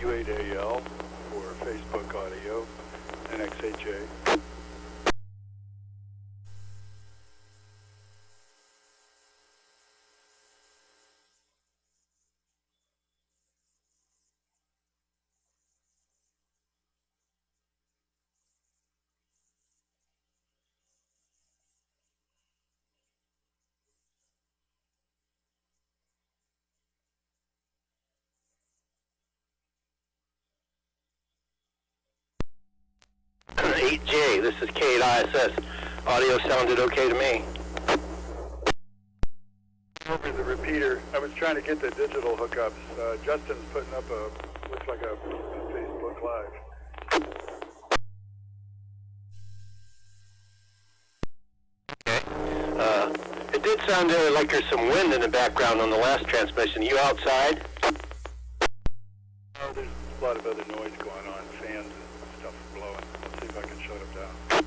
W8AL for Facebook audio, NXHA. .8J, this is CTCSS. Audio sounded okay to me. Over the repeater, I was trying to get the digital hookups. Justin's putting up looks like a Facebook Live. Okay. It did sound like there's some wind in the background on the last transmission. You outside? Oh, there's a lot of other noise going on, fans and stuff blowing. Let's see if I can shut them down.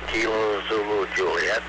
Kilo Zulu Juliet.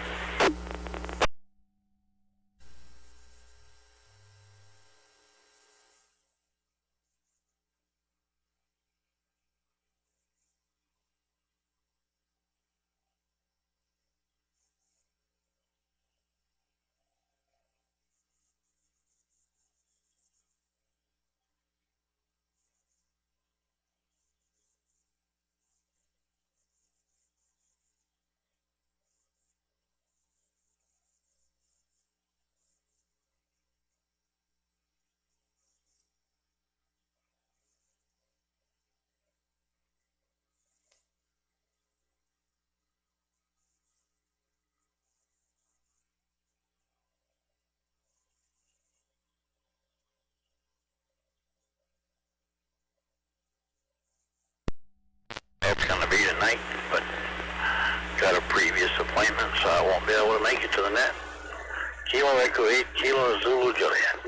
It's going to be tonight, but got a previous appointment, so I won't be able to make it to the net. Kilo Echo 8, Kilo Zulu Juliet.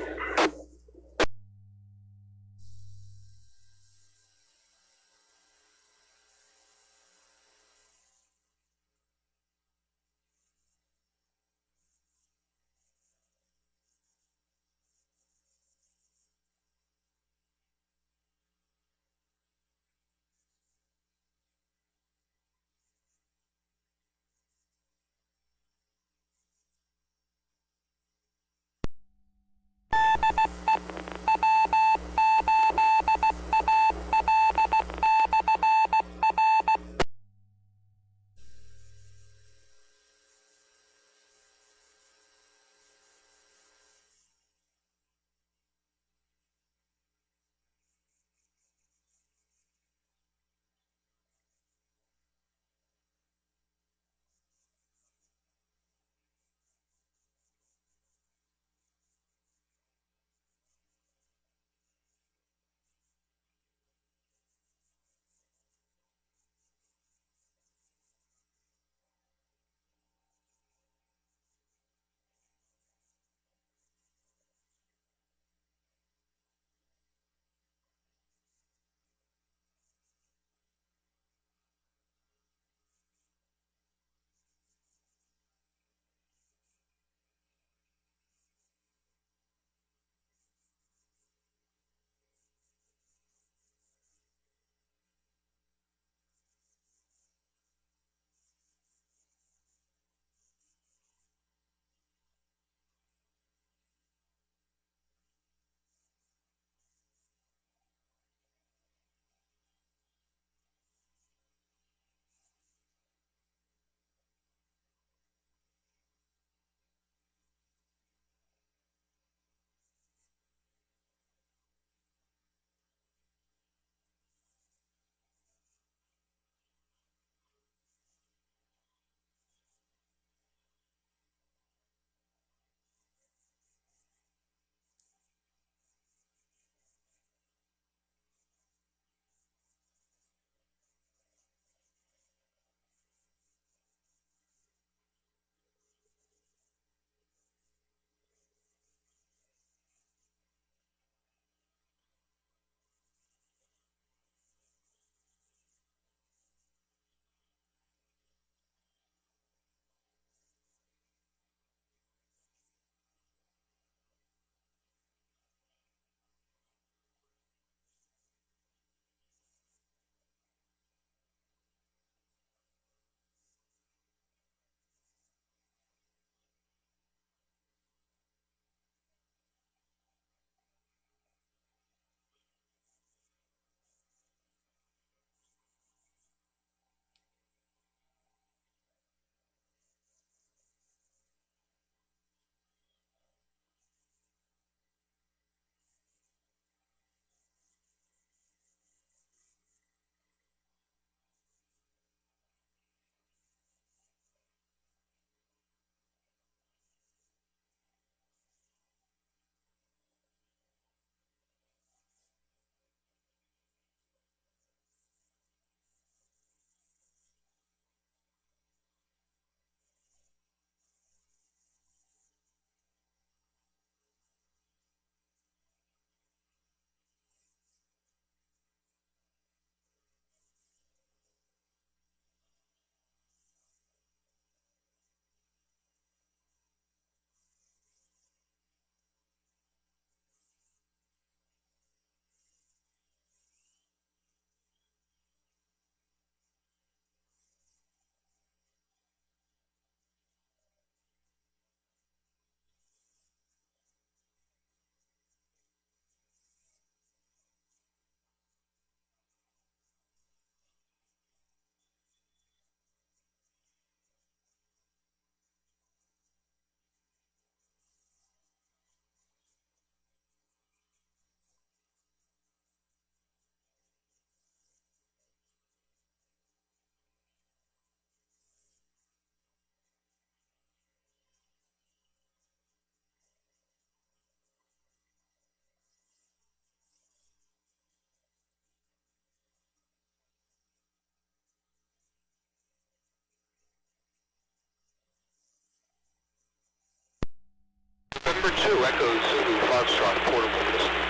November 2, Echo Zulu Foxtrot, portable listening.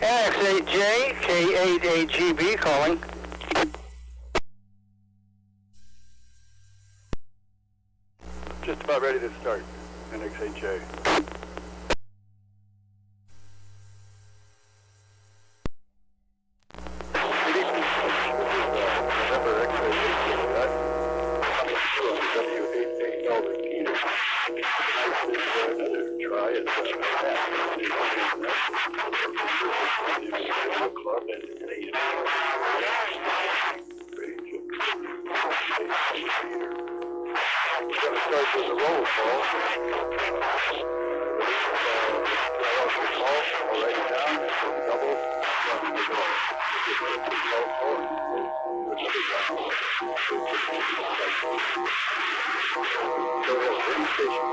NX8J, K8AGB calling. Just about ready to start. NX8J. Good evening. November X-ray 18, W8AL repeater. Tonight is another try at club and range We're going to start with a roll call. I'll write it down. It's a double from the door. Go ahead, radio station.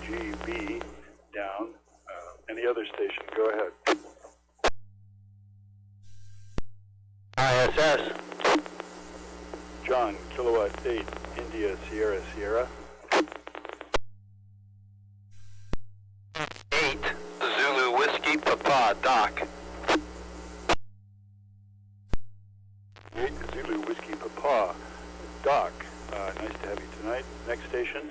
GB down. Any other station, go ahead. ISS. John, Kilowatt 8, India, Sierra, Sierra. 8, Zulu Whiskey Papa, Doc. 8, Zulu Whiskey Papa, Doc. Nice to have you tonight. Next station.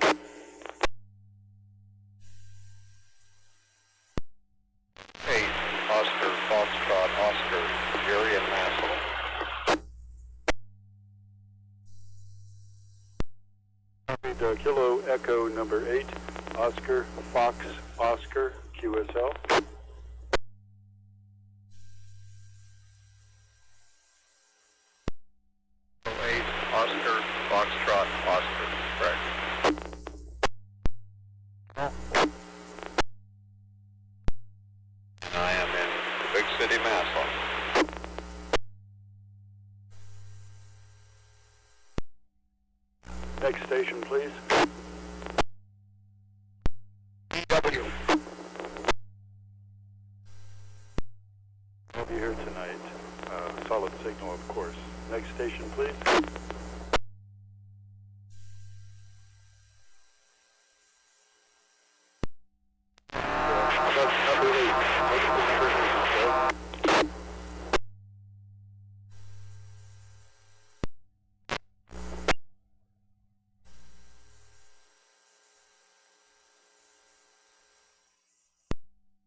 8, Oscar Foxtrot, Oscar, Jerry and Massel. The Kilo Echo number 8, Oscar Fox Oscar QSL. 08, Oscar Foxtrot, Oscar, correct. And I am in the big city, Massel. Next station, please. W. I'll be here tonight. Solid signal, of course. Next station, please. That's number 8. What's the number 8, Joe?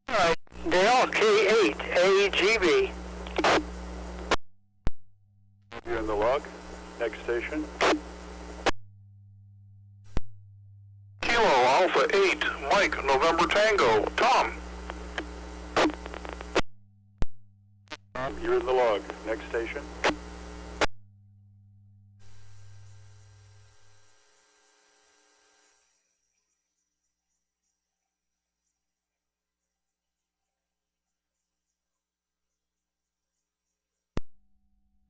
All right, Dale, K8AGB. You're in the log. Next station. Kilo Alpha 8, Mike, November Tango, Tom. You're in the log. Next station.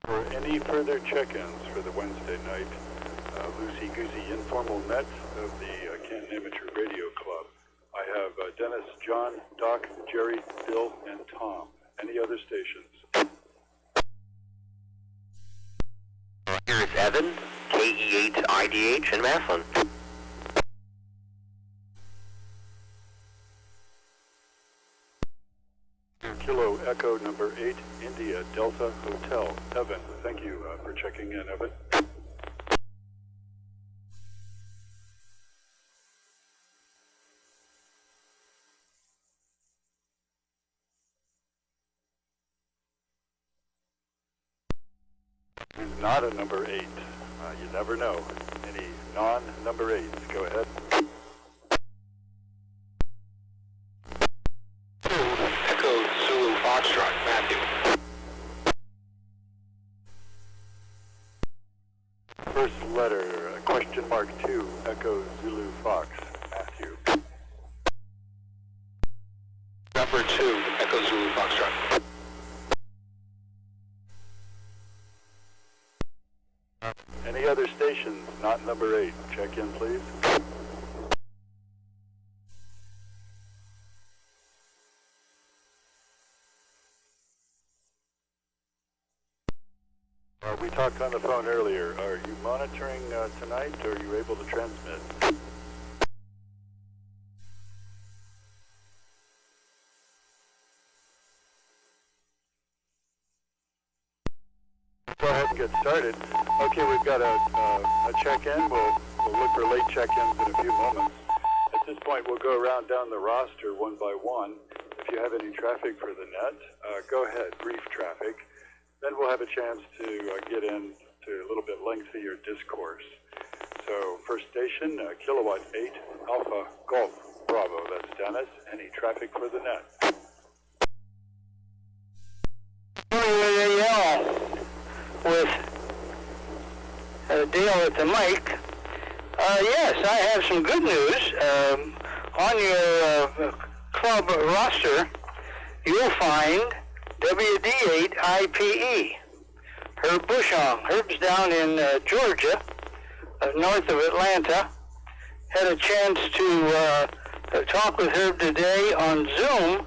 For any further check-ins for the Wednesday night, loosey-goosey informal net of the Canton Amateur Radio Club, I have Dennis, John, Doc, Jerry, Bill, and Tom. Any other stations? Here's Evan, KE8IDH in Massillon. Kilo Echo number 8, India Delta Hotel. Evan, thank you for checking in, Evan. Who's not a number 8? You never know. Any non-number 8s, go ahead. Echo Zulu Foxtrot, Matthew. First letter, question mark 2, Echo Zulu Fox, Matthew. Number 2, Echo Zulu Foxtrot. Any other stations not number 8? Check in, please. We talked on the phone earlier. Are you monitoring tonight, or are you able to transmit? Go ahead and get started. Okay, we've got a check-in. We'll look for late check-ins in a few moments. At this point, we'll go around down the roster one by one. If you have any traffic for the net, go ahead, brief traffic. Then we'll have a chance to get into a little bit lengthier discourse. So, first station, Kilowatt 8, Alpha Golf Bravo. That's Dennis. Any traffic for the net? W8AL with Dale at the mic. Yes, I have some good news. On your club roster, you'll find W8AL Herb Bushong. Herb's down in Georgia, north of Atlanta. Had a chance to talk with Herb today on Zoom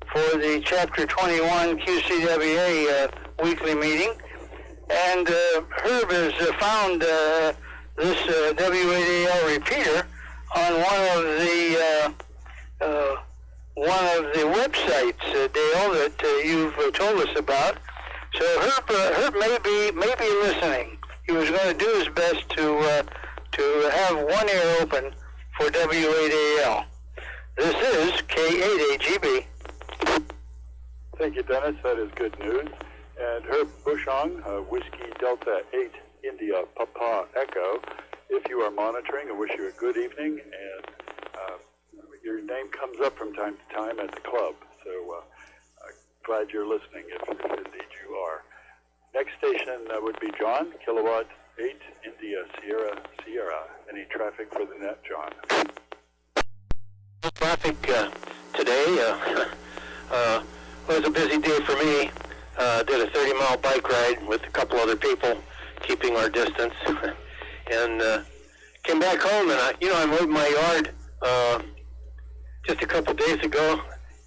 for the Chapter 21 QCWA weekly meeting. And Herb has found this W8AL repeater on one of the websites, Dale, that you've told us about. So Herb may be listening. He was going to do his best to have one ear open for W8AL. This is K8AGB. Thank you, Dennis. That is good news. And Herb Bushong, Whiskey Delta 8 India Papa Echo. If you are monitoring, I wish you a good evening. And your name comes up from time to time at the club. So glad you're listening, if indeed you are. Next station would be John, Kilowatt 8 India Sierra Sierra. Any traffic for the net, John? Traffic today was a busy day for me. Did a 30-mile bike ride with a couple other people, keeping our distance, and came back home. And I mowed my yard just a couple days ago,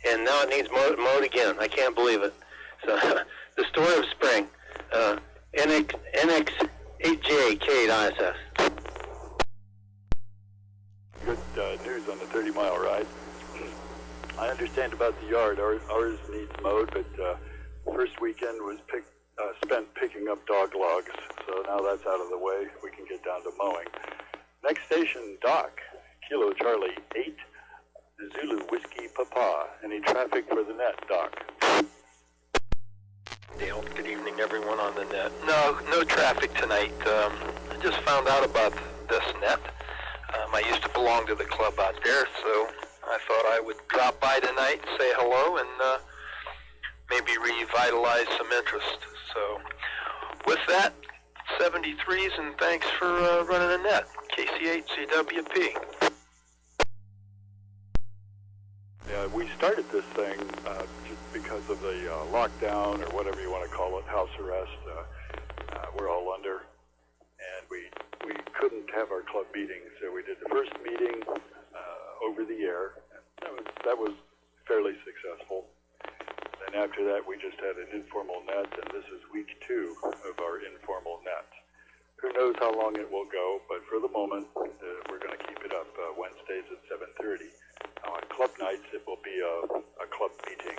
and now it needs mowed again. I can't believe it. So the story of spring. NX8J K8ISS. Good news on the 30-mile ride. I understand about the yard. Ours needs mowed, but first weekend was spent picking up dog logs, so now that's out of the way. We can get down to mowing. Next station, Doc, Kilo Charlie 8, Zulu Whiskey Papa. Any traffic for the net, Doc? Dale, good evening, everyone on the net. No traffic tonight. I just found out about this net. I used to belong to the club out there, so I thought I would drop by tonight and say hello and maybe revitalize some interest. So with that, 73s, and thanks for running the net. KC8CWP. Yeah, we started this thing just because of the lockdown, or whatever you want to call it, house arrest. We're all under, and we couldn't have our club meetings, so we did the first meeting over the air. That was fairly successful. And after that, we just had an informal net, and this is week 2 of our informal net. Who knows how long it will go, but for the moment, we're going to keep it up Wednesdays at 7:30. On club nights, it will be a club meeting.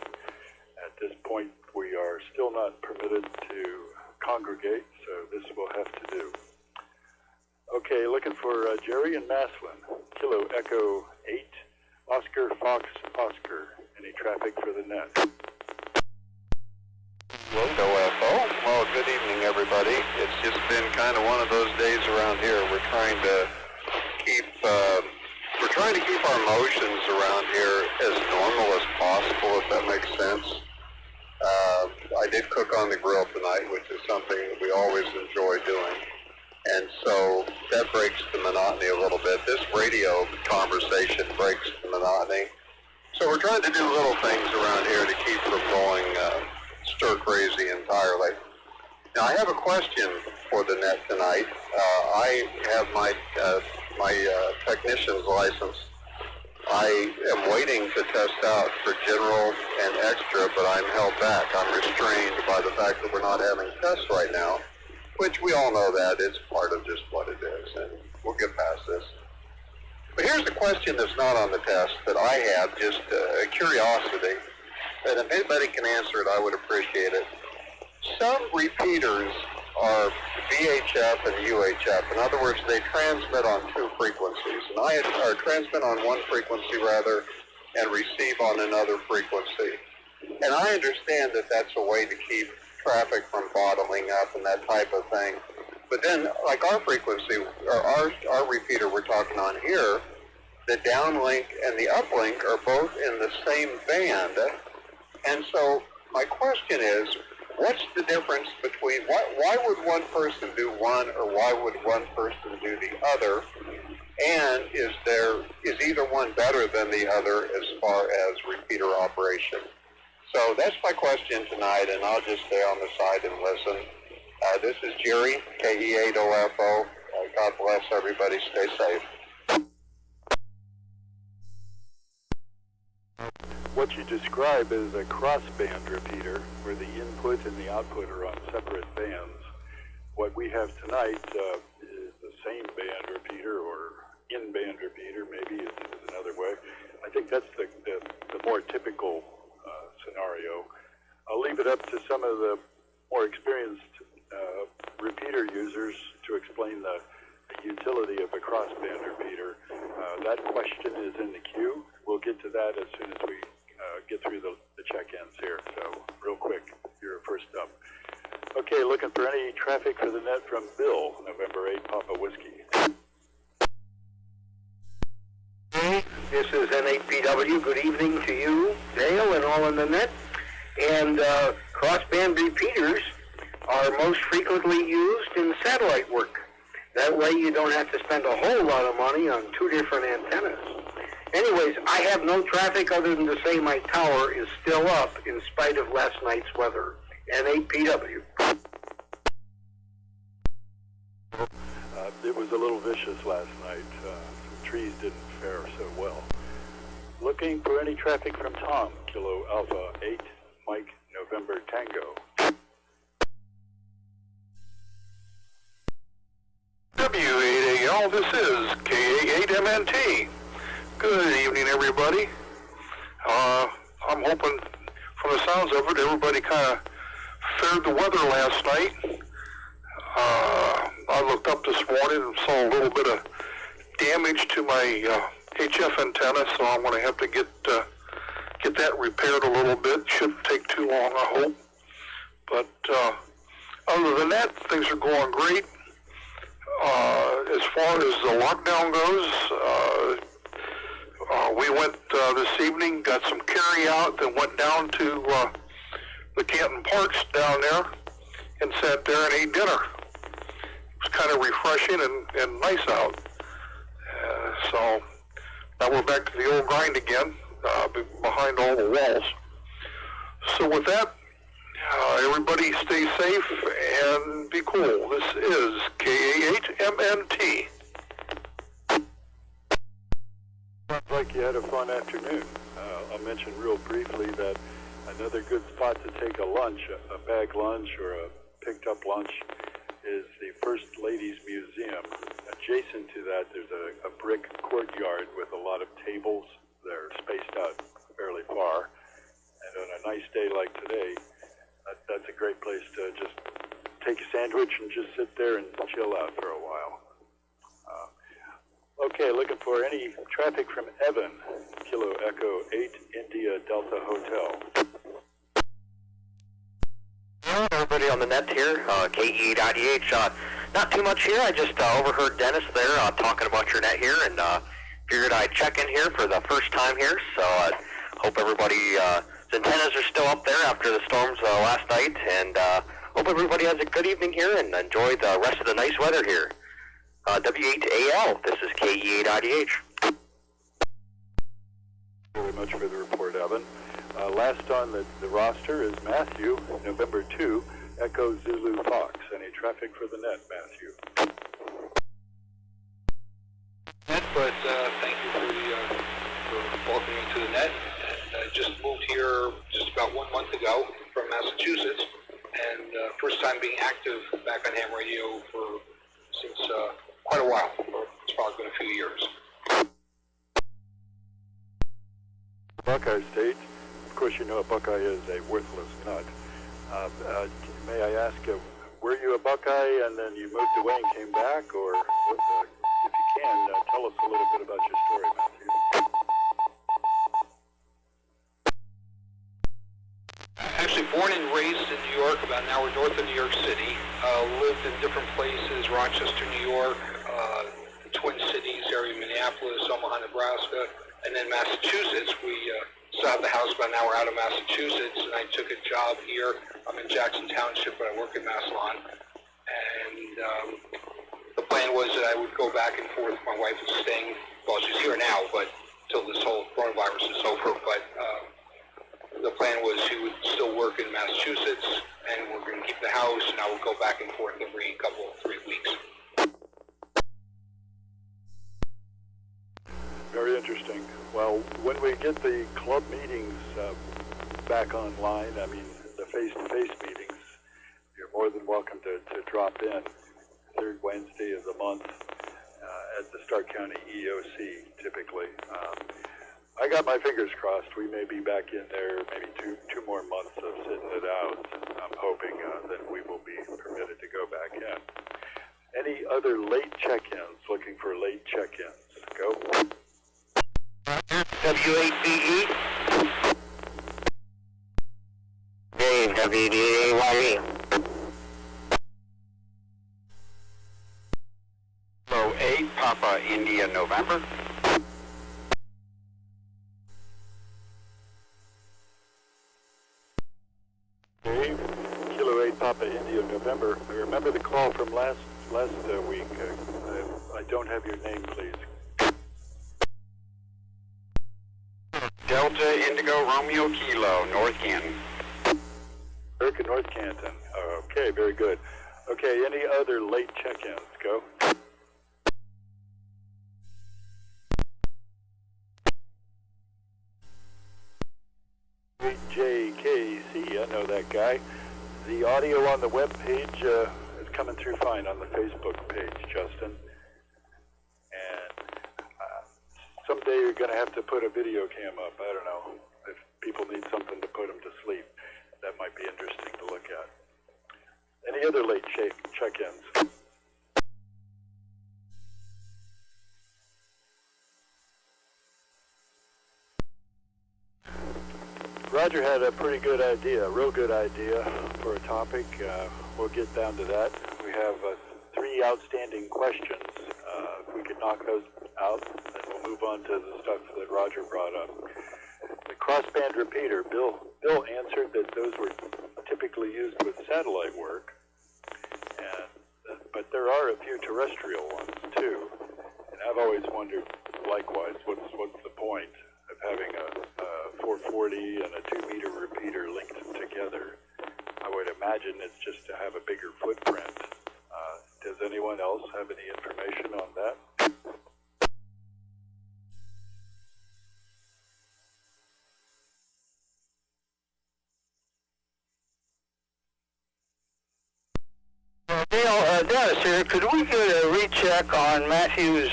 At this point, we are still not permitted to congregate, so this will have to do. Okay, looking for Jerry and Maslin. Kilo Echo 8, Oscar Fox Oscar. Any traffic for the net? Well, good evening, everybody. It's just been kind of one of those days around here. We're trying to keep our motions around here as normal as possible, if that makes sense. I did cook on the grill tonight, which is something that we always enjoy doing. And so that breaks the monotony a little bit. This radio conversation breaks the monotony. So we're trying to do little things around here to keep from going stir crazy entirely. Now, I have a question for the net tonight. I have my technician's license. I am waiting to test out for general and extra, but I'm held back. I'm restrained by the fact that we're not having tests right now, which we all know that it's part of just what it is, and we'll get past this. But here's the question that's not on the test that I have, just a curiosity, and if anybody can answer it, I would appreciate it. Some repeaters are VHF and UHF. In other words, they transmit on two frequencies, or transmit on one frequency rather, and receive on another frequency. And I understand that that's a way to keep traffic from bottling up and that type of thing. But then, like our frequency, or our repeater we're talking on here, the downlink and the uplink are both in the same band. And so my question is, what's the difference between, why would one person do one, or why would one person do the other? And is either one better than the other as far as repeater operation? So that's my question tonight, and I'll just stay on the side and listen. This is Jerry, KE8OFO. God bless everybody. Stay safe. What you describe is a crossband repeater, where the input and the output are on separate bands. What we have tonight is the same band repeater, or in-band repeater, maybe is another way. I think that's the more typical scenario. I'll leave it up to some of the more experienced repeater users to explain the utility of a crossband repeater. That question is in the queue. We'll get to that as soon as we get through the check-ins here. So real quick, you're first up. Okay, looking for any traffic for the net from Bill, November 8, Papa Whiskey. This is N8PW. Good evening to you, Dale, and all on the net. And crossband repeaters are most frequently used in satellite work. That way you don't have to spend a whole lot of money on two different antennas. Anyways, I have no traffic other than to say my tower is still up in spite of last night's weather. N8PW. It was a little vicious last night. Some trees didn't fare so well. Looking for any traffic from Tom, Kilo Alpha 8, Mike, November Tango. W8AL, this is KA8MNT. Good evening, everybody. I'm hoping, from the sounds of it, everybody kind of fared the weather last night. I looked up this morning and saw a little bit of damage to my HF antenna, so I'm going to have to get that repaired a little bit. Shouldn't take too long, I hope. But other than that, things are going great. As far as the lockdown goes, we went this evening, got some carry out, then went down to the Canton parks down there and sat there and ate dinner. It was kind of refreshing and nice out. So now we're back to the old grind again, behind all the walls. So with that, everybody stay safe and be cool. This is KA8MNT. Sounds like you had a fun afternoon. I'll mention real briefly that another good spot to take a lunch, a bag lunch or a picked up lunch, is the First Ladies Museum. Adjacent to that, there's a brick courtyard with a lot of tables. They're spaced out fairly far. And on a nice day like today, that's a great place to just take a sandwich and just sit there and chill out for a while. Okay, looking for any traffic from Evan, Kilo Echo 8, India Delta Hotel. Hello, everybody on the net here, KE8IDH. Not too much here. I just overheard Dennis there talking about your net here, and figured I'd check in here for the first time here. So I hope everybody's antennas are still up there after the storms last night, and hope everybody has a good evening here and enjoy the rest of the nice weather here. W8AL, this is KE8IDH. Very much for the report, Evan. Last on the roster is Matthew, November 2, Echo Zulu Fox. Any traffic for the net, Matthew? Net, but thank you for welcoming me to the net. And I just moved here just about 1 month ago from Massachusetts, and first time being active back on ham radio since quite a while. It's probably been a few years. Buckeye State. Of course, you know a Buckeye is a worthless nut. May I ask, were you a Buckeye and then you moved away and came back, or if you can, tell us a little bit about your story, Matthew. Actually born and raised in New York, about an hour north of New York City. Lived in different places, Rochester, New York, the Twin Cities area, Minneapolis, Omaha, Nebraska, and then Massachusetts. We still have the house about an hour out of Massachusetts, and I took a job here. I'm in Jackson Township, but I work in Massillon. And the plan was that I would go back and forth. My wife is staying, well, she's here now, but until this whole coronavirus is over. But the plan was she would still work in Massachusetts, and we're going to keep the house, and I would go back and forth every 3 weeks. Very interesting. Well, when we get the club meetings back online, I mean the face-to-face meetings, you're more than welcome to drop in third Wednesday of the month at the Stark County EOC, typically. I got my fingers crossed. We may be back in there maybe two more months of sitting it out. I'm hoping that we will be permitted to go back in. Any other late check-ins? Looking for late check-ins? Go. W8AL. Dave, W8AL. 08 Papa India November. Dave, Kilo 8 Papa India November. I remember the call from last week. I don't have your name, please. Delta Indigo Romeo Kilo, North Canton. Eric, North Canton. Okay, very good. Okay, any other late check-ins? Go. JKC, I know that guy. The audio on the web page is coming through fine on the Facebook page, Justin. And someday you're going to have to put a video cam up. I don't know. If people need something to put them to sleep, that might be interesting to look at. Any other late check-ins? Roger had a pretty good idea, a real good idea for a topic. We'll get down to that. We have 3 outstanding questions. If we could knock those out, then we'll move on to the stuff that Roger brought up. The crossband repeater, Bill answered that those were typically used with satellite work, but there are a few terrestrial ones too. And I've always wondered, likewise, what's the point of having a 440 and a 2-meter repeater linked together? I would imagine it's just to have a bigger footprint. Does anyone else have any information on that? Dennis here. Could we get a recheck on Matthew's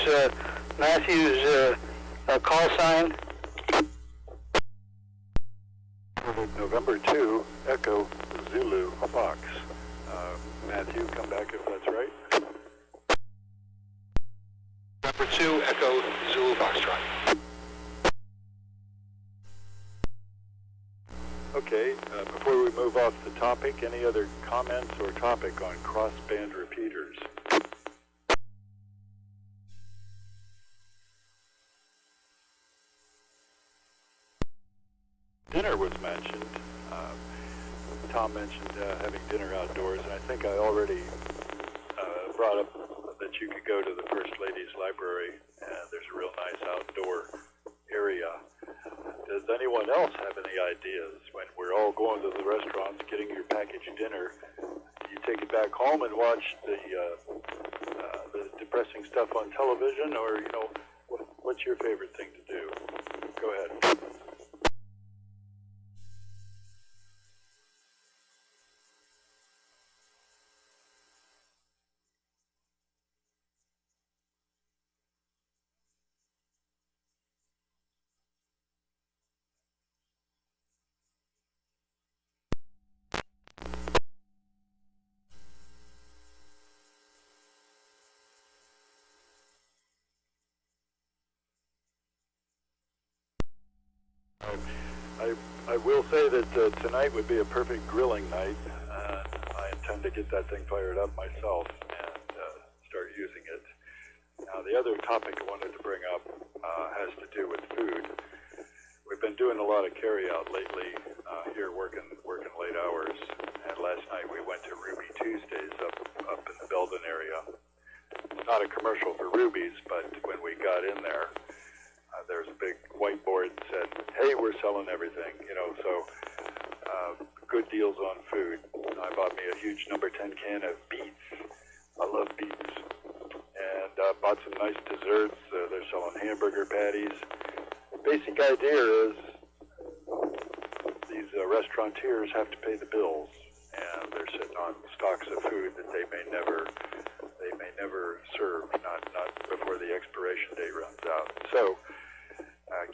call sign? November 2, Echo Zulu Fox. Matthew, come back if that's right. Number 2, Echo Zulu Foxtrot. Okay, before we move off the topic, any other comments or topic on crossband repeaters? Dinner was mentioned. Tom mentioned having dinner outdoors, and I think I already brought up that you could go to the First Lady's Library, and there's a real nice outdoor area. Does anyone else have any ideas when we're all going to the restaurants, getting your packaged dinner? take it back home and watch the depressing stuff on television, or, you know, what's your favorite thing to do? Go ahead. I will say that tonight would be a perfect grilling night. I intend to get that thing fired up myself and start using it. Now, the other topic I wanted to bring up has to do with food. We've been doing a lot of carry-out lately here, working late hours. And last night we went to Ruby Tuesdays up in the Belden area. It's not a commercial for Ruby's, but when we got in there, there's a big whiteboard that said, "Hey, we're selling everything," you know, so good deals on food. I bought me a huge number 10 can of beets. I love beets. And bought some nice desserts. They're selling hamburger patties. The basic idea is these restaurateurs have to pay the bills, and they're sitting on stocks of food that they may never serve, not before the expiration date runs out. So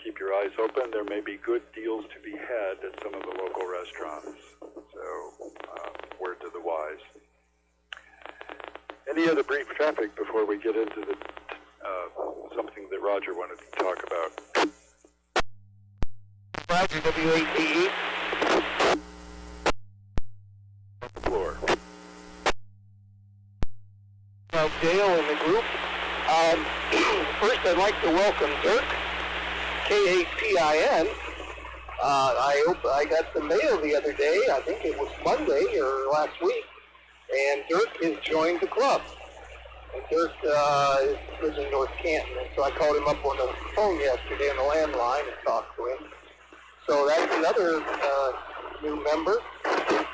keep your eyes open. There may be good deals to be had at some of the local restaurants. So word to the wise. Any other brief traffic before we get into the something that Roger wanted to talk about? Roger, W8AL. On the floor. Well, Dale and the group. First, I'd like to welcome Dirk, Canton. I got the mail the other day. I think it was Monday or last week, and Dirk has joined the club. And Dirk lives in North Canton, and so I called him up on the phone yesterday on the landline and talked to him. So that's another new member.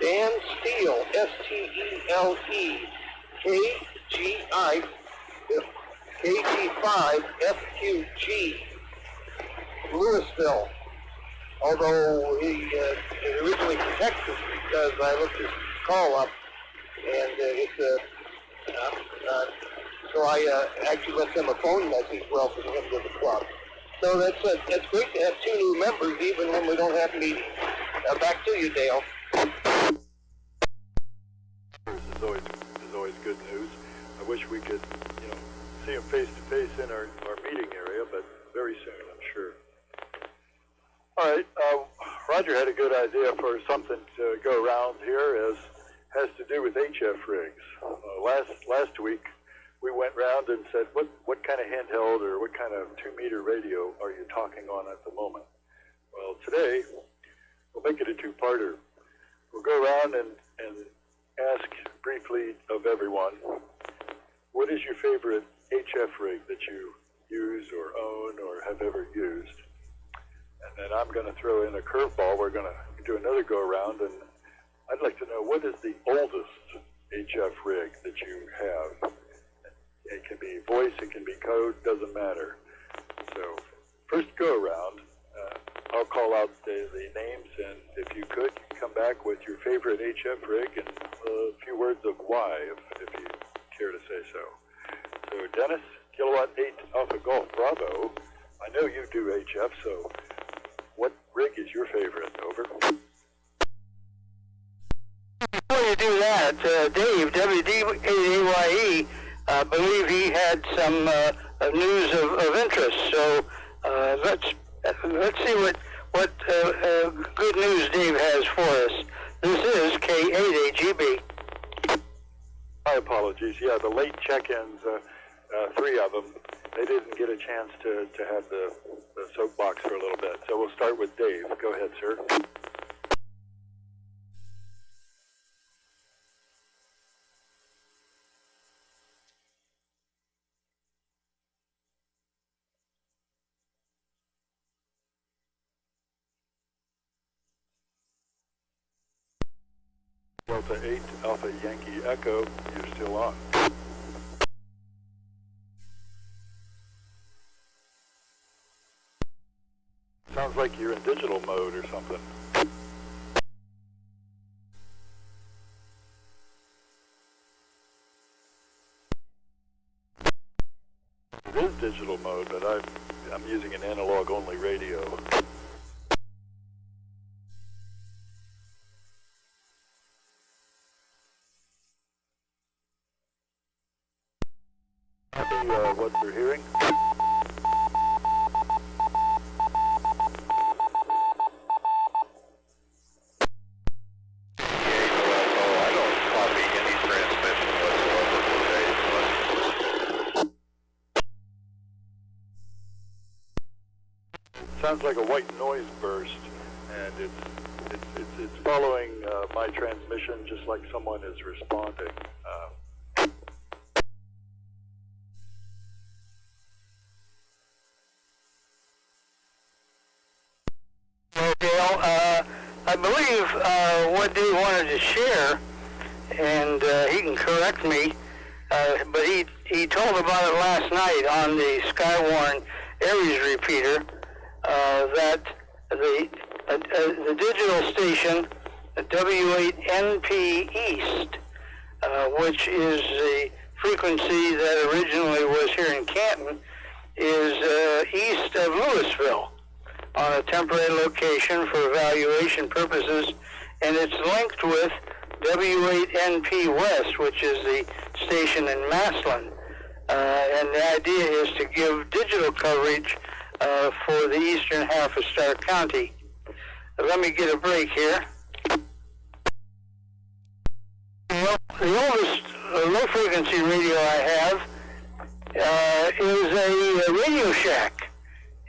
Dan Steele, Stele, KG5FQG, Louisville. Although he is originally from Texas, because I looked his call up, and so I actually left him a phone message welcoming him to the club. So that's great to have two new members, even when we don't have meetings. Back to you, Dale. Is always good news. I wish we could, see him face to face in our meeting area, but very soon, I'm sure. All right, Roger had a good idea for something to go around here. Has to do with HF rigs. Last week we went round and said, what kind of handheld or what kind of 2-meter radio are you talking on at the moment? Well, today we'll make it a two-parter. We'll go around and ask briefly of everyone, what is your favorite HF rig that you use or own or have ever used? And then I'm going to throw in a curveball. We're going to do another go-around, and I'd like to know, what is the oldest HF rig that you have? It can be voice, it can be code, doesn't matter. So first go-around, I'll call out the names, and if you could, come back with your favorite HF rig and a few words of why, if you care to say so. So Dennis, Kilowatt 8 Alpha Golf Bravo, I know you do HF, so what rig is your favorite? Over. Before you do that, Dave, W8AL, I believe he had some news of interest. So let's see what good news Dave has for us. This is K8AGB. My apologies. Yeah, the late check-ins, 3 of them, they didn't get a chance to have the soapbox for a little bit. So we'll start with Dave. Go ahead, sir. Delta 8 Alpha Yankee Echo, you're still on. Sounds like you're in digital mode or something. It is digital mode, but I'm using an analog-only radio. Happy what we're hearing? Sounds like a white noise burst, and it's following my transmission just like someone is responding. I believe what they wanted to share, and he can correct me, but he told about it last night on the Skywarn Aries repeater, that the digital station, the W8NP East, which is the frequency that originally was here in Canton, is east of Louisville on a temporary location for evaluation purposes, and it's linked with W8NP West, which is the station in Massillon. And the idea is to give digital coverage for the eastern half of Stark County. Let me get a break here. The oldest low-frequency radio I have is a Radio Shack,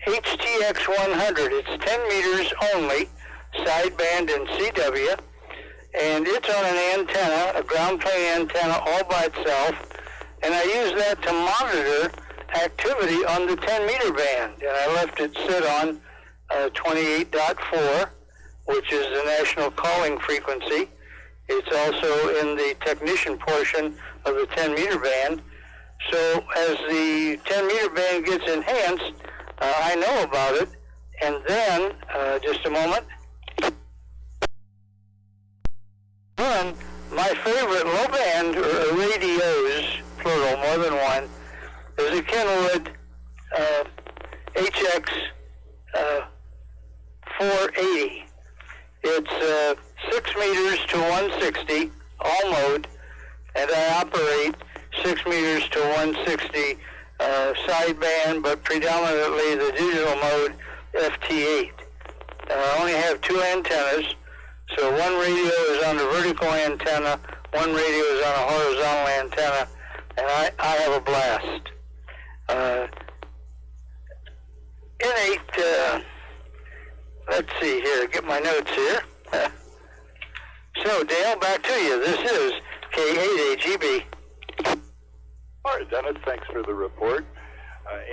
HTX 100. It's 10 meters only, sideband and CW, and it's on an antenna, a ground plane antenna all by itself, and I use that to monitor activity on the 10 meter band, and I left it sit on 28.4, which is the national calling frequency. It's also in the technician portion of the 10 meter band. So as the 10 meter band gets enhanced, I know about it, and then, just a moment, then my favorite low band radios, plural, more than one, is a Kenwood HX 480. It's 6 meters to 160, all mode, and I operate 6 meters to 160 sideband, but predominantly the digital mode FT8. I only have 2 antennas, so one radio is on a vertical antenna, one radio is on a horizontal antenna, and I have a blast. Innate, let's see here, get my notes here. So, Dale, back to you. This is K8AGB. All right, Dennis, thanks for the report.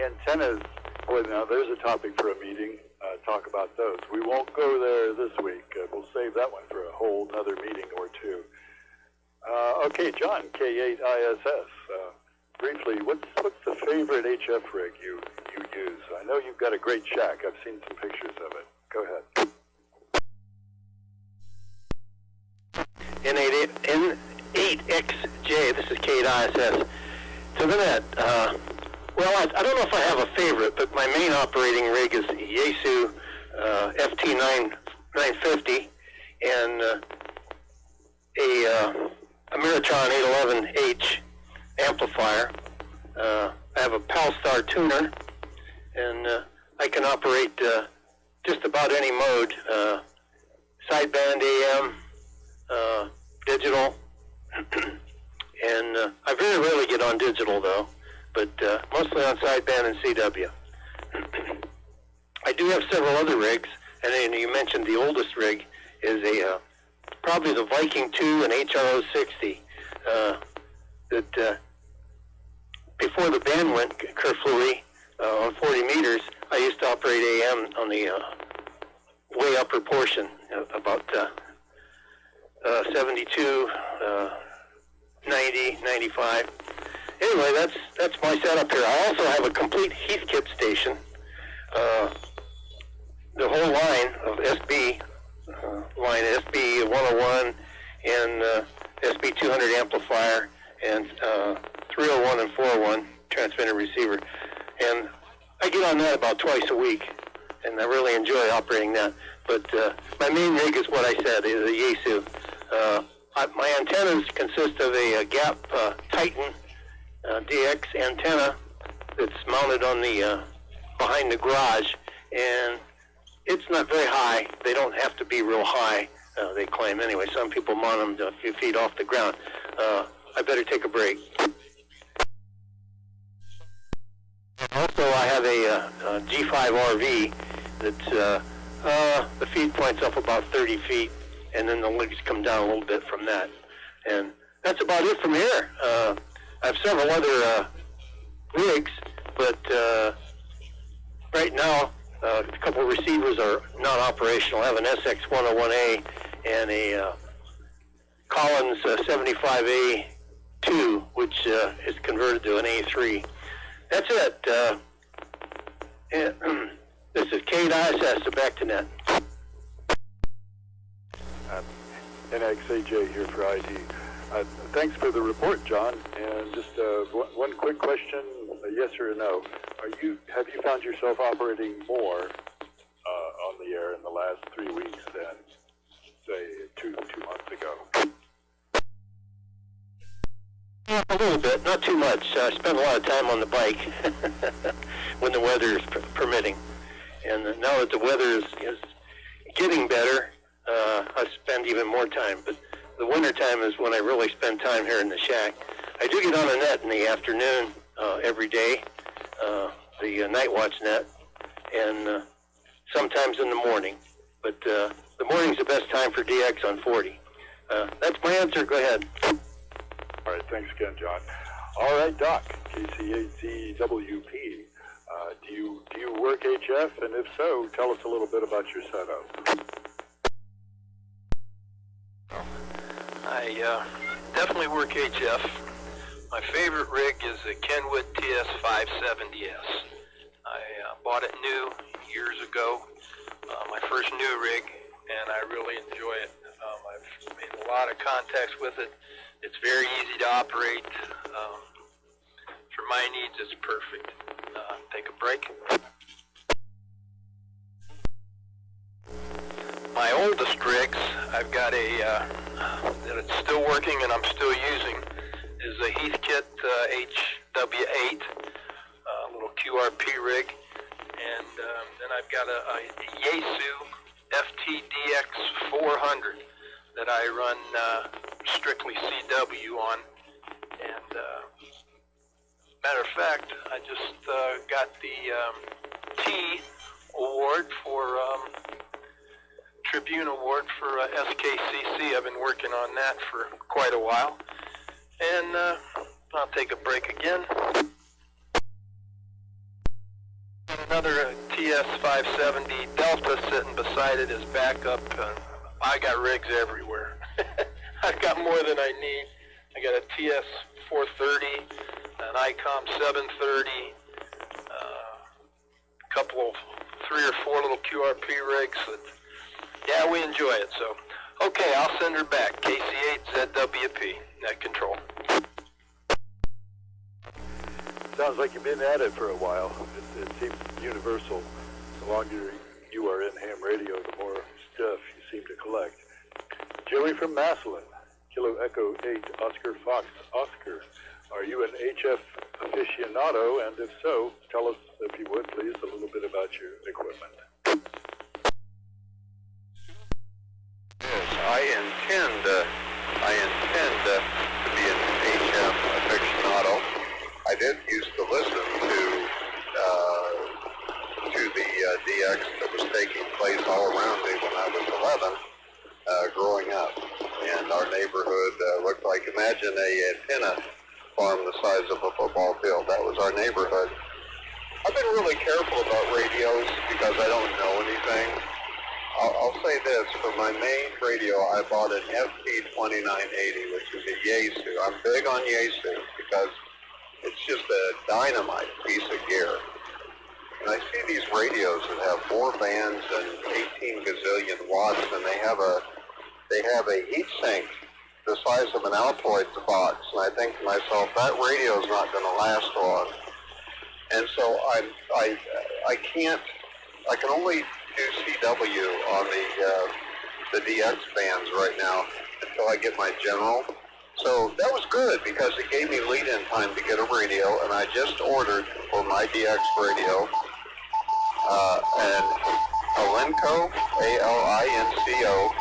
Antennas, boy, now there's a topic for a meeting. Talk about those. We won't go there this week. We'll save that one for a whole other meeting or two. Okay, John, K8ISS. Briefly, what's the favorite HF rig you use? I know you've got a great shack. I've seen some pictures of it. Go ahead. N8XJ, this is K8ISS. So that, well, I don't know if I have a favorite, but my main operating rig is Yaesu FT950 and a Meritron 811H amplifier. I have a Palstar tuner, and I can operate just about any mode, sideband AM, digital, and I very rarely get on digital though, but mostly on sideband and CW. I do have several other rigs, and then you mentioned the oldest rig is a probably the Viking 2 and HRO60 that before the band went kerflooey on 40 meters, I used to operate AM on the way upper portion, about 72, 90, 95. Anyway, that's my setup here. I also have a complete Heathkit station. The whole line of SB, line SB 101 and SB 200 amplifier and 301 and 401 transmitter receiver. And I get on that about twice a week, and I really enjoy operating that. But my main rig is what I said, is a Yaesu. My antennas consist of a Gap Titan DX antenna that's mounted on the behind the garage, and it's not very high. They don't have to be real high, they claim. Anyway, some people mount them a few feet off the ground. I better take a break. Also, I have a G5 RV that's the feed point's up about 30 feet, and then the legs come down a little bit from that. And that's about it from here. I have several other rigs, but right now a couple of receivers are not operational. I have an SX101A and a Collins 75A2, which is converted to an A3. That's it. This is CTCSS, so back to net. NXAJ here for ID. Thanks for the report, John. And just one quick question, a yes or a no. Have you found yourself operating more on the air in the last 3 weeks than, say, two months ago? Yeah, a little bit, not too much. I spend a lot of time on the bike when the weather is permitting. And now that the weather is getting better, I spend even more time. But the winter time is when I really spend time here in the shack. I do get on a net in the afternoon every day, the night watch net, and sometimes in the morning. But the morning's the best time for DX on 40. That's my answer. Go ahead. All right, thanks again, John. All right, Doc, KC8ZWP. Do you work HF? And if so, tell us a little bit about your setup. I definitely work HF. My favorite rig is the Kenwood TS570S. I bought it new years ago, my first new rig, and I really enjoy it. I've made a lot of contacts with it. It's very easy to operate. For my needs, it's perfect. Take a break. My oldest rigs, I've got a that it's still working and I'm still using, is a Heathkit W8, little QRP rig, and then I've got a Yaesu FTDX400 that I run strictly CW on, and matter of fact, I just got the T award for Tribune Award for SKCC. I've been working on that for quite a while, and I'll take a break again. Another TS570 Delta sitting beside it as backup. I got rigs everywhere. I've got more than I need. I got a TS430, an ICOM 730, a couple of 3 or 4 little QRP rigs. Yeah, we enjoy it. So, okay, I'll send her back. KC8ZWP, net control. Sounds like you've been at it for a while. It seems universal. The longer you are in ham radio, the more stuff you seem to collect. Joey from Massillon, Kilo Echo 8, Oscar Fox, Oscar. Are you an HF aficionado? And if so, tell us, if you would, please, a little bit about your equipment. Yes, I intend to be an HF aficionado. I did used to listen to the DX that was taking place all around me when I was 11, growing up. And our neighborhood looked like, imagine a antenna farm the size of a football field. That was our neighborhood. I've been really careful about radios because I don't know anything. I'll say this, for my main radio, I bought an FP2980, which is a Yaesu. I'm big on Yaesu because it's just a dynamite piece of gear. And I see these radios that have 4 bands and 18 gazillion watts, and they have a heat sink the size of an Altoid box. And I think to myself, that radio is not going to last long. And so I can only do CW on the DX bands right now until I get my general. So that was good because it gave me lead-in time to get a radio, and I just ordered for my DX radio an Alinco, A-L-I-N-C-O,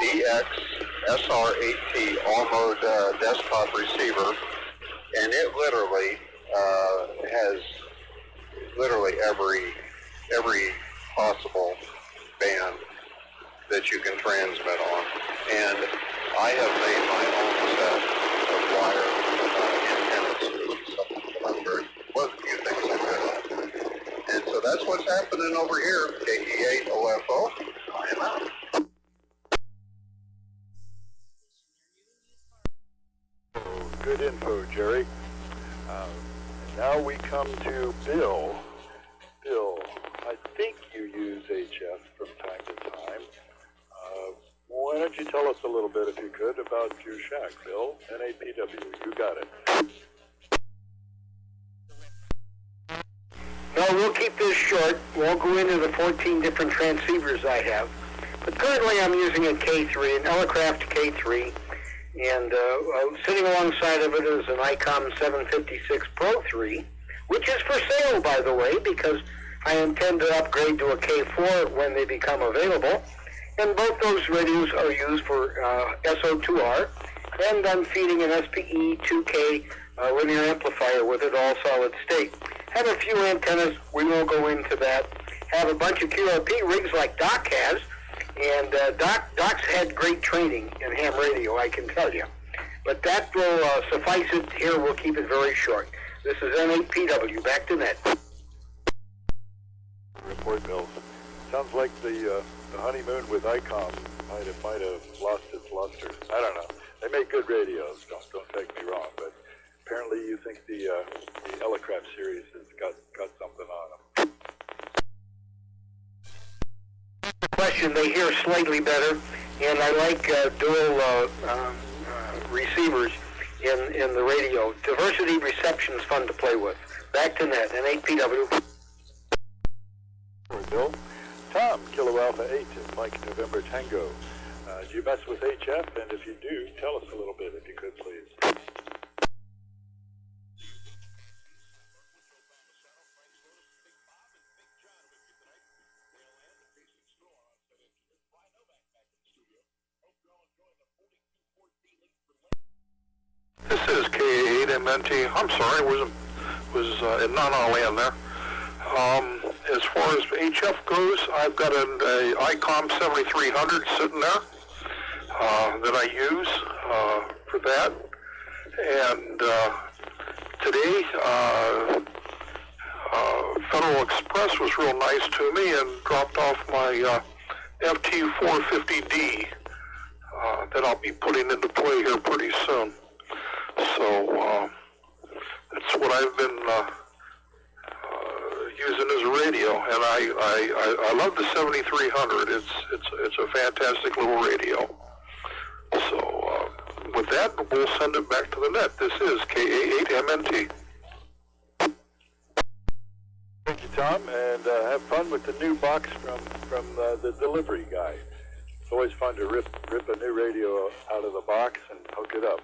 DX SR8T all-mode desktop receiver, and it literally has every possible band that you can transmit on. And I have made my own set of wire antennas, so I'm very pleasant. A few things I've got. And so that's what's happening over here, KE8OFO. I am out. Good info, Jerry. Now we come to Bill. Bill, I think you use HF from time to time. Why don't you tell us a little bit, if you could, about your shack, Bill? NAPW, you got it. No, we'll keep this short. We'll go into the 14 different transceivers I have. But currently I'm using a K3, an Elecraft K3, and sitting alongside of it is an ICOM 756 Pro 3, which is for sale, by the way, because I intend to upgrade to a K4 when they become available. And both those radios are used for SO2R, and I'm feeding an SPE 2K linear amplifier with it, all solid state. Have a few antennas, we won't go into that. Have a bunch of QRP rigs like Doc has, and Doc's had great training in ham radio, I can tell you. But that will suffice it. Here, we'll keep it very short. This is N8PW, back to net. Report, Bill. Sounds like the honeymoon with ICOM might have lost its luster. I don't know. They make good radios, don't take me wrong, but apparently you think the Elecraft series has got something on them. Question, they hear slightly better, and I like dual receivers in the radio. Diversity reception is fun to play with. Back to net, N8PW. Bill. Tom, Kilo Alpha 8, Mike November Tango. Do you mess with HF? And if you do, tell us a little bit, if you could, please. This is K8MNT. I'm sorry, was not on land there. As far as HF goes, I've got an ICOM 7300 sitting there that I use for that. And today, Federal Express was real nice to me and dropped off my FT450D that I'll be putting into play here pretty soon. So that's what I've been using as a radio, and I love the 7300. It's a fantastic little radio. So with that, we'll send it back to the net. This is KA8MNT. Thank you, Tom, and have fun with the new box from the delivery guy. It's always fun to rip a new radio out of the box and hook it up.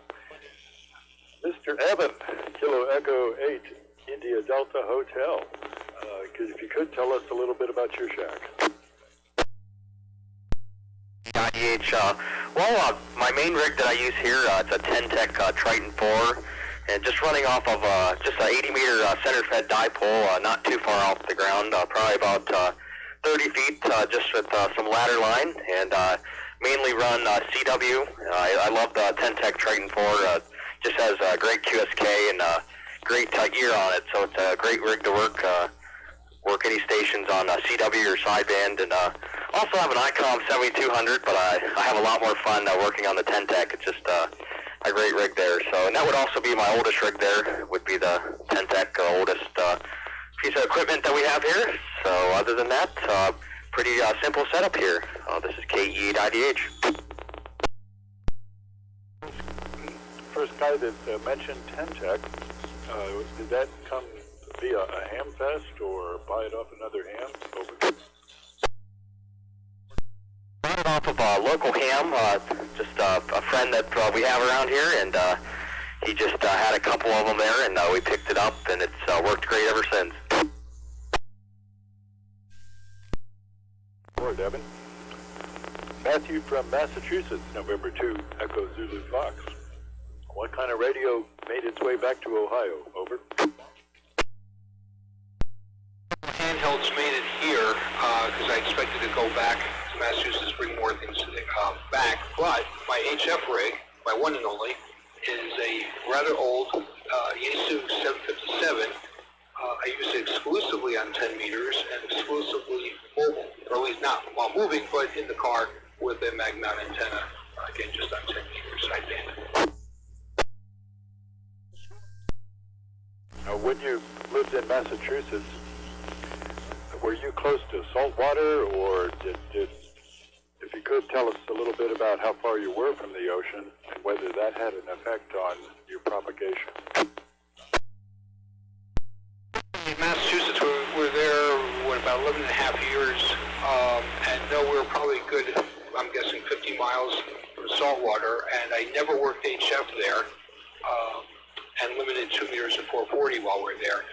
Mr. Evan, Kilo Echo 8, India Delta Hotel. If you could, tell us a little bit about your shack. Well, my main rig that I use here, it's a 10-tech Triton 4, and just running off of just an 80-meter center-fed dipole, not too far off the ground, probably about 30 feet, just with some ladder line, and mainly run CW. I love the 10-tech Triton 4. Just has great QSK and great gear on it, so it's a great rig to work any stations on CW or sideband, and Also have an ICOM 7200, but I have a lot more fun working on the 10 Tech. It's just a great rig there. So, and that would also be my oldest rig there, would be the 10 Tech, oldest piece of equipment that we have here. So other than that, pretty simple setup here. This is KE8APR2020. First guy that mentioned 10 Tech, did that come via a ham fest or buy it off another ham? Over. Bought it off of a local ham, just a friend that we have around here, and he just had a couple of them there, and we picked it up, and it's worked great ever since. Lord, Evan. Matthew from Massachusetts, November 2, Echo Zulu Fox. What kind of radio made its way back to Ohio? Over. Handhelds made it here because I expected to go back to Massachusetts, bring more things back. But my HF rig, my one and only, is a rather old Yaesu 757. I use it exclusively on 10 meters and exclusively mobile, or at least not while moving, but in the car with a mag mount antenna, again, just on 10 meters sideband. Now, when you lived in Massachusetts, were you close to salt water, or did if you could tell us a little bit about how far you were from the ocean and whether that had an effect on your propagation? In Massachusetts, we were there, about 11 and a half years, and no, we were probably good, I'm guessing 50 miles from saltwater, and I never worked HF there, and limited 2 meters at 440 while we were there.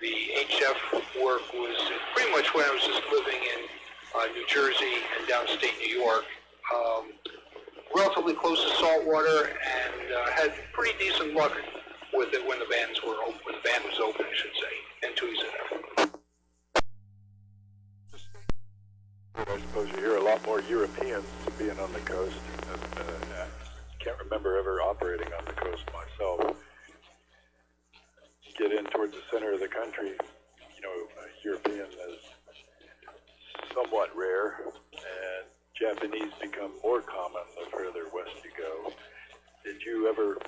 The HF work was pretty much when I was just living in New Jersey and downstate New York, relatively close to saltwater, and had pretty decent luck with it when the bands were open, when the band was open, I should say, and Tuesday. I suppose you hear a lot more Europeans being on the coast. I can't remember ever operating on the coast myself. Get in towards the center of the country, European is somewhat rare, and Japanese become more common the further west you go. Did you ever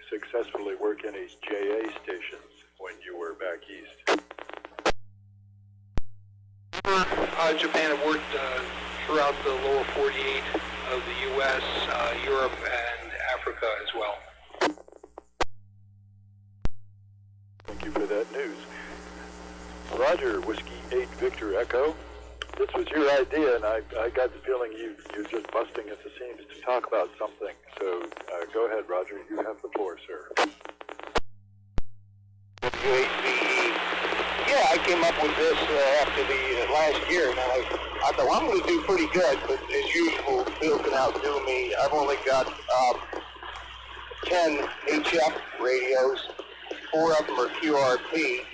successfully work any JA stations when you were back east? Japan had worked throughout the lower 48 of the U.S., Europe, and Africa as well. Thank you for that news. Roger, Whiskey 8 Victor Echo. This was your idea, and I got the feeling you're just busting at the seams to talk about something. So go ahead, Roger. You have the floor, sir. W8AL. Yeah, I came up with this after the last year, and I thought, well, I'm going to do pretty good, but as usual, Bill can outdo me. I've only got 10 HF radios. 4 of them are QRP.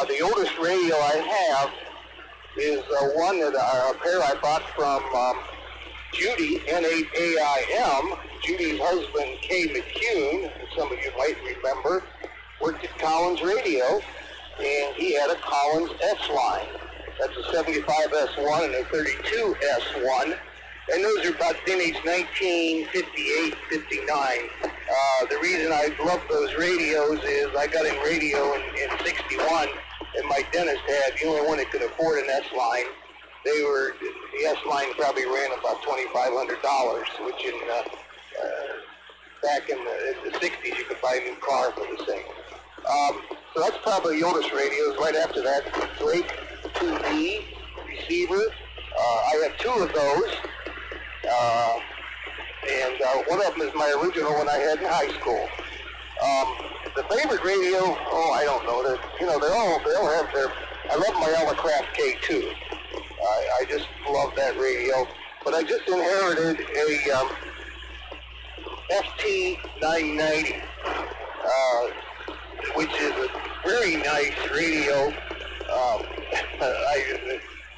The oldest radio I have is one that a pair I bought from Judy, N8AIM. Judy's husband, Kay McCune, some of you might remember, worked at Collins Radio, and he had a Collins S-line. That's a 75S1 and a 32S1. And those are about vintage 1958, 59. The reason I love those radios is I got in radio in 61, and my dentist had the only one that could afford an S-line. The S-line probably ran about $2,500, which back in the 60s you could buy a new car for the same. So that's probably the oldest radios. Right after that, Drake 2D receiver. I have 2 of those. And one of them is my original one I had in high school. The favorite radio, I don't know. They all have their. I love my Elecraft K2. I just love that radio. But I just inherited a FT990, which is a very nice radio.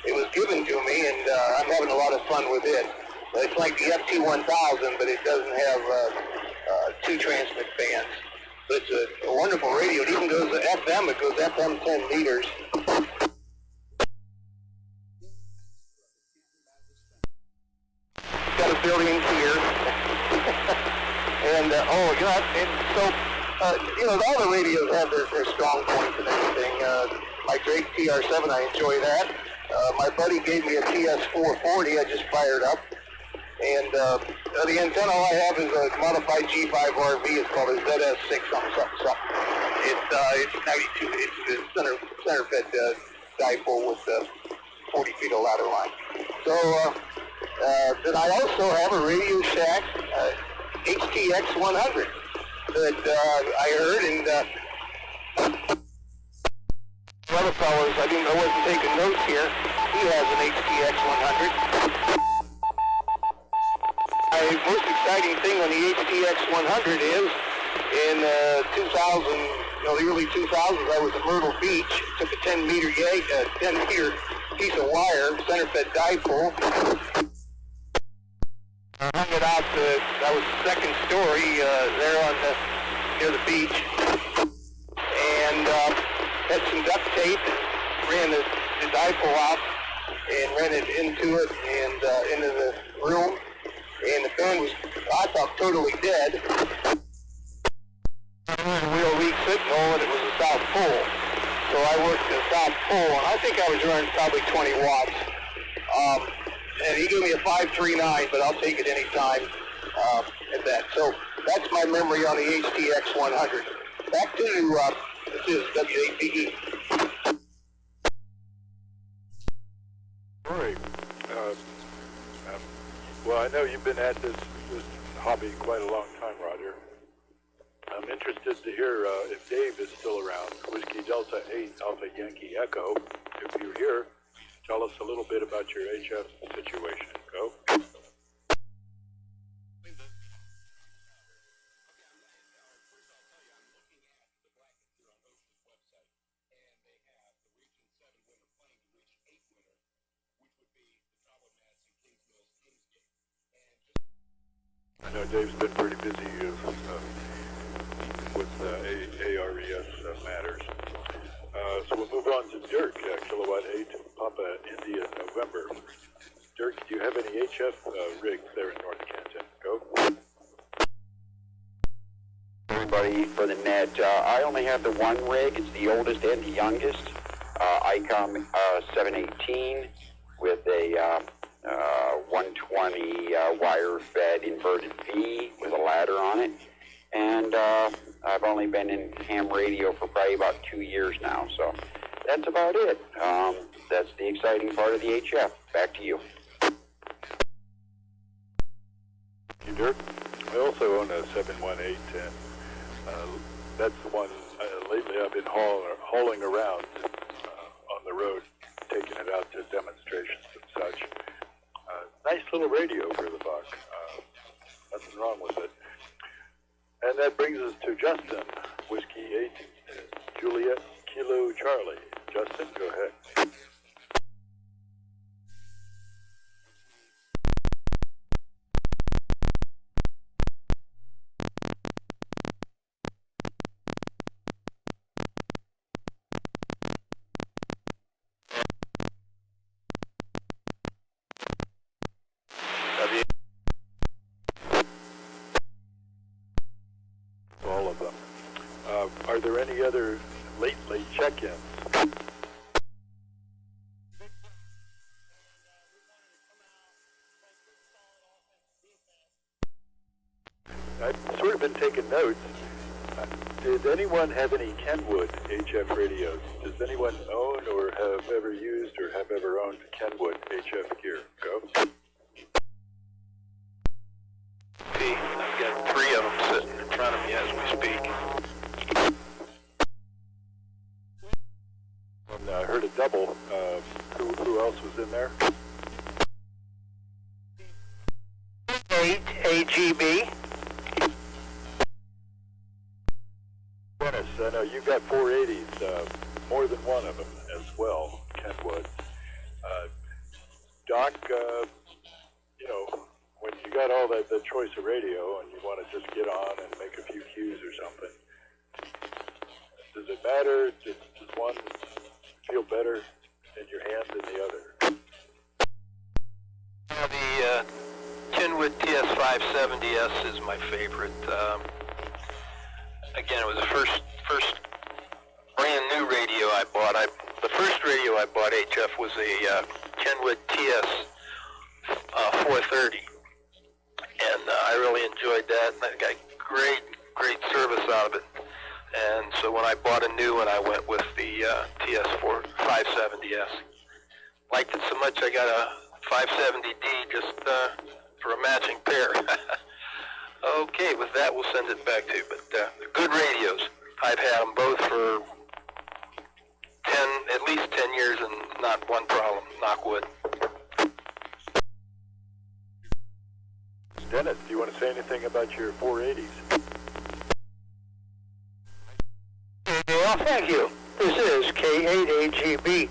It was given to me, and I'm having a lot of fun with it. It's like the FT1000, but it doesn't have 2 transmit bands. But it's a wonderful radio. It even goes to FM. It goes FM 10 meters. you know, all the radios have their strong points and everything. My Drake TR7, I enjoy that. My buddy gave me a TS440 I just fired up. And the antenna I have is a modified G5RV. It's called a ZS6 something. It's 92. It's a center-fed dipole with 40 feet of ladder line. So then I also have a Radio Shack HTX 100 that I heard, and the other fellows, I wasn't taking notes here. He has an HTX 100. The most exciting thing on the HTX 100 is in 2000, the early 2000s, I was at Myrtle Beach, took a 10-meter piece of wire, center-fed dipole, hung it out. That was the second story there on near the beach, and had some duct tape, ran the dipole out, and ran it into it and into the room. And the fan was, I thought, totally dead. I heard a real weak signal, and it was a south pole. So I worked the south pole, and I think I was running probably 20 watts. And he gave me a 539, but I'll take it any time at that. So that's my memory on the HTX 100. Back to this is W8APE. All right. Well, I know you've been at this hobby quite a long time, Roger. I'm interested to hear if Dave is still around. Whiskey Delta 8 Alpha Yankee Echo. If you're here, tell us a little bit about your HF situation. Go. I know Dave's been pretty busy with ARES matters. So we'll move on to Dirk, Kilowatt 8, Papa India, November. Dirk, do you have any HF rigs there in North Canton? Go. Everybody for the net. I only have the one rig. It's the oldest and the youngest. ICOM 718 with a 120 wire-fed inverted V with a ladder on it. And I've only been in ham radio for probably about 2 years now, so that's about it. That's the exciting part of the HF. Back to you. Thank you, Dirk. I also own a 718, and that's the one lately I've been hauling around on the road, taking it out to demonstrations and such. Nice little radio for the buck. Nothing wrong with it. And that brings us to Justin, Whiskey 8, Juliet, Kilo Charlie. Justin, go ahead. All of them. Are there any other late check-ins? I've sort of been taking notes. Did anyone have any Kenwood HF radios? Does anyone own or have ever used or have ever owned Kenwood HF gear? Go. I've got 3 of them sitting in front of me as we speak. And I heard a double. Who else was in there? 8 AGB. Dennis, I know you got 480s, more than one of them as well, Kenwood. Doc, when you got all that choice of radio and you want to just get on and make a few cues or something, does it matter? Does one feel better in your hand than the other? The Kenwood TS570S is my favorite. again, it was the first brand new radio I bought. The first radio I bought, HF, was a Kenwood TS 430, and I really enjoyed that. And I got great service out of it. And so when I bought a new one, I went with the TS 570S. Liked it so much, I got a 570D just for a matching pair. Okay, with that, we'll send it back to you. But good radios. I've had them both for at least 10 years and not one problem, knock wood. Dennis, do you want to say anything about your 480s? Well, thank you. This is K8AGB.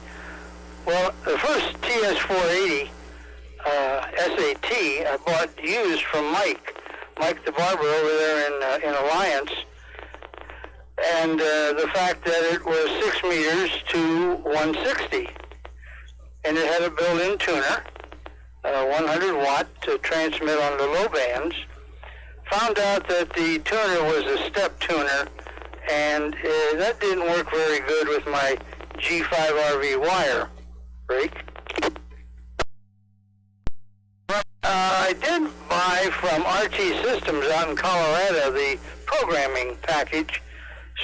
Well, the first TS480 SAT I bought used from Mike the barber over there in Alliance, and the fact that it was 6 meters to 160, and it had a built-in tuner, 100 watt to transmit on the low bands. Found out that the tuner was a step tuner, and that didn't work very good with my G5RV wire break. I did buy from RT Systems out in Colorado the programming package,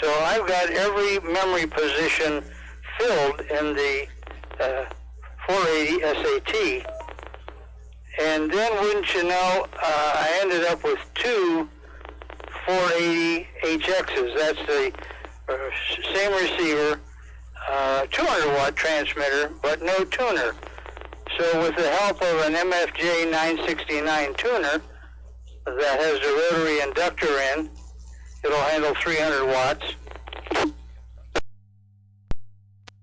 so I've got every memory position filled in the 480 SAT. And then, wouldn't you know, I ended up with two 480 HXs. That's the same receiver, 200 watt transmitter, but no tuner. So with the help of an MFJ 969 tuner that has the rotary inductor in, it'll handle 300 watts.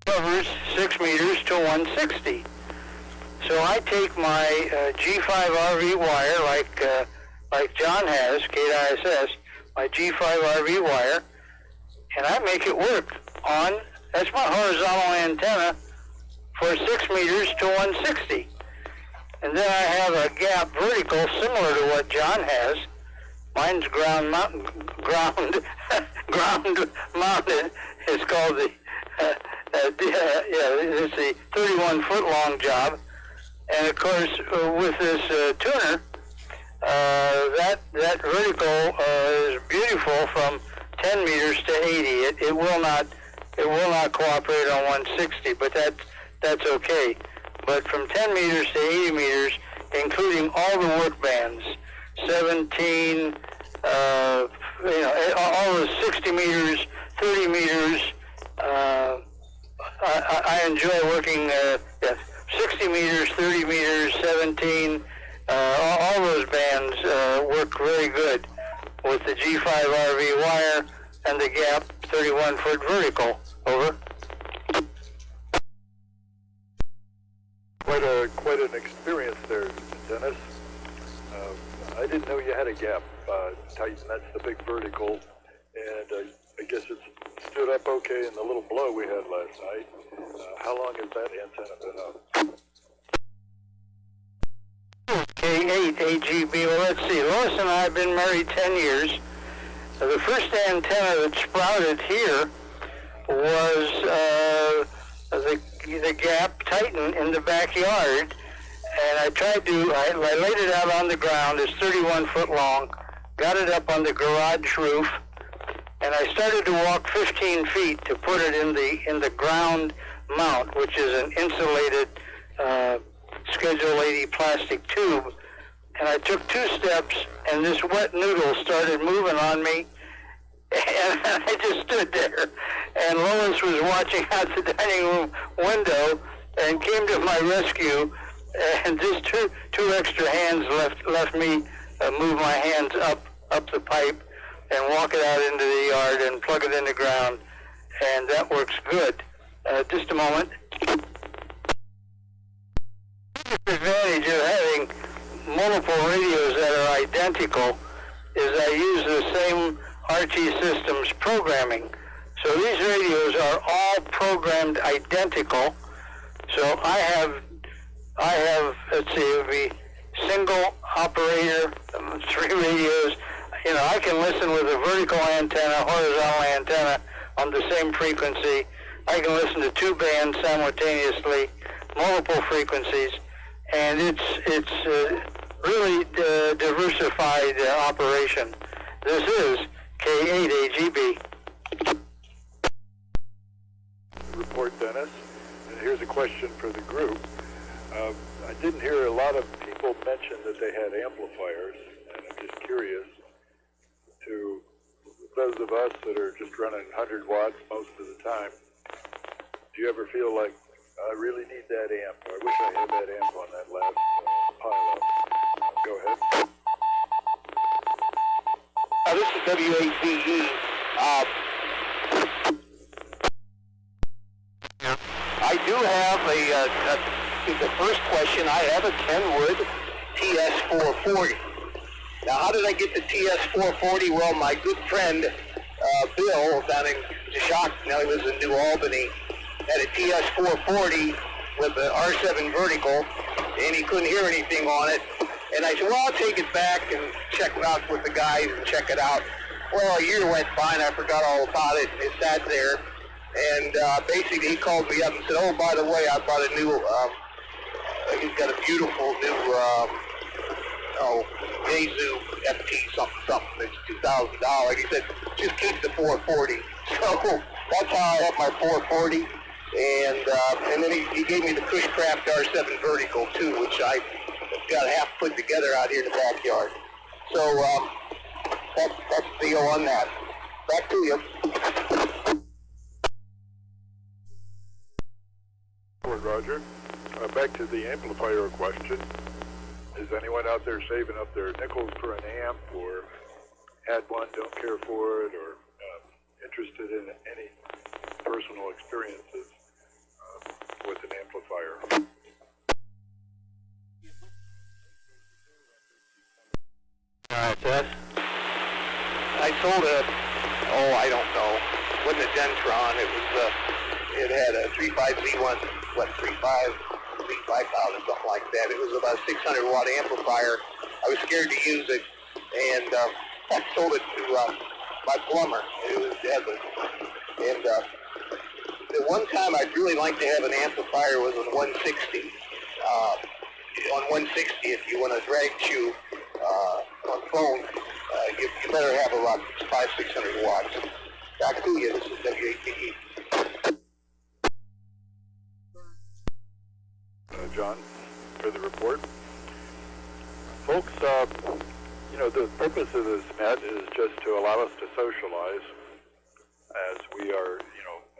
Covers 6 meters to 160. So I take my G5RV wire, like John has, KTCSS, my G5RV wire, and I make it work on, that's my horizontal antenna, for 6 meters to 160. And then I have a gap vertical similar to what John has. Mine's ground mounted. It's called the, it's a 31-foot long job. And of course, with this tuner, that vertical is beautiful from 10 meters to 80. It will not cooperate on 160, but that's okay. But from 10 meters to 80 meters, including all the work bands, 17, all the 60 meters, 30 meters. I enjoy working 60 meters, 30 meters, 17. All those bands work very good with the G5RV wire and the gap 31-foot vertical. Over. Quite an experience there, Dennis. I didn't know you had a gap Titan. That's the big vertical, and I guess it stood up okay in the little blow we had last night. How long has that antenna been up? K8AGB. Well, let's see. Lois and I have been married 10 years. The first antenna that sprouted here was the gap Titan in the backyard, and I laid it out on the ground. It's 31 foot long, got it up on the garage roof, and I started to walk 15 feet to put it in the ground mount, which is an insulated Schedule 80 plastic tube. And I took 2 steps, and this wet noodle started moving on me, and I just stood there. And Lois was watching out the dining room window and came to my rescue, and just two extra hands left me move my hands up the pipe and walk it out into the yard and plug it in the ground, and that works good. Just a moment. The advantage of having multiple radios that are identical is I use the same RT Systems programming. So these radios are all programmed identical. So I have, let's see, it would be single operator, 3 radios. I can listen with a vertical antenna, horizontal antenna on the same frequency. I can listen to two bands simultaneously, multiple frequencies, and it's really diversified operation. This is K8AGB. Report, Dennis. And here's a question for the group. I didn't hear a lot of people mention that they had amplifiers, and I'm just curious to those of us that are just running 100 watts most of the time, do you ever feel like, I really need that amp? I wish I had that amp on that last pile up. Go ahead. This is W8AL. I do have the first question, I have a Kenwood TS440. Now, how did I get the TS440? Well, my good friend, Bill, down in Shock, now he lives in New Albany, had a TS440 with the R7 vertical, and he couldn't hear anything on it. And I said, well, I'll take it back and check it out with the guys and check it out. Well, a year went by, and I forgot all about it. It sat there. And basically, he called me up and said, oh, by the way, I bought a new, he's got a beautiful new, Yaesu FT something. It's $2,000. He said, just keep the 440. So that's how I have my 440. And then he gave me the Cushcraft R7 vertical, too, which I got half put together out here in the backyard. So that's the deal on that. Back to you. Roger. Back to the amplifier question. Is anyone out there saving up their nickels for an amp, or had one, don't care for it, or interested in any personal experiences with an amplifier? Ted? I sold I don't know. It wasn't a Dentron. It had a 35Z1, 35,000, something like that. It was about a 600 watt amplifier. I was scared to use it, and I sold it to my plumber. The one time I'd really like to have an amplifier was on 160. On 160, if you want to drag chew on phone, you better have about 500-600 watts. Back to you. This is W8AL. John, for the report. Folks, the purpose of this net is just to allow us to socialize as we are,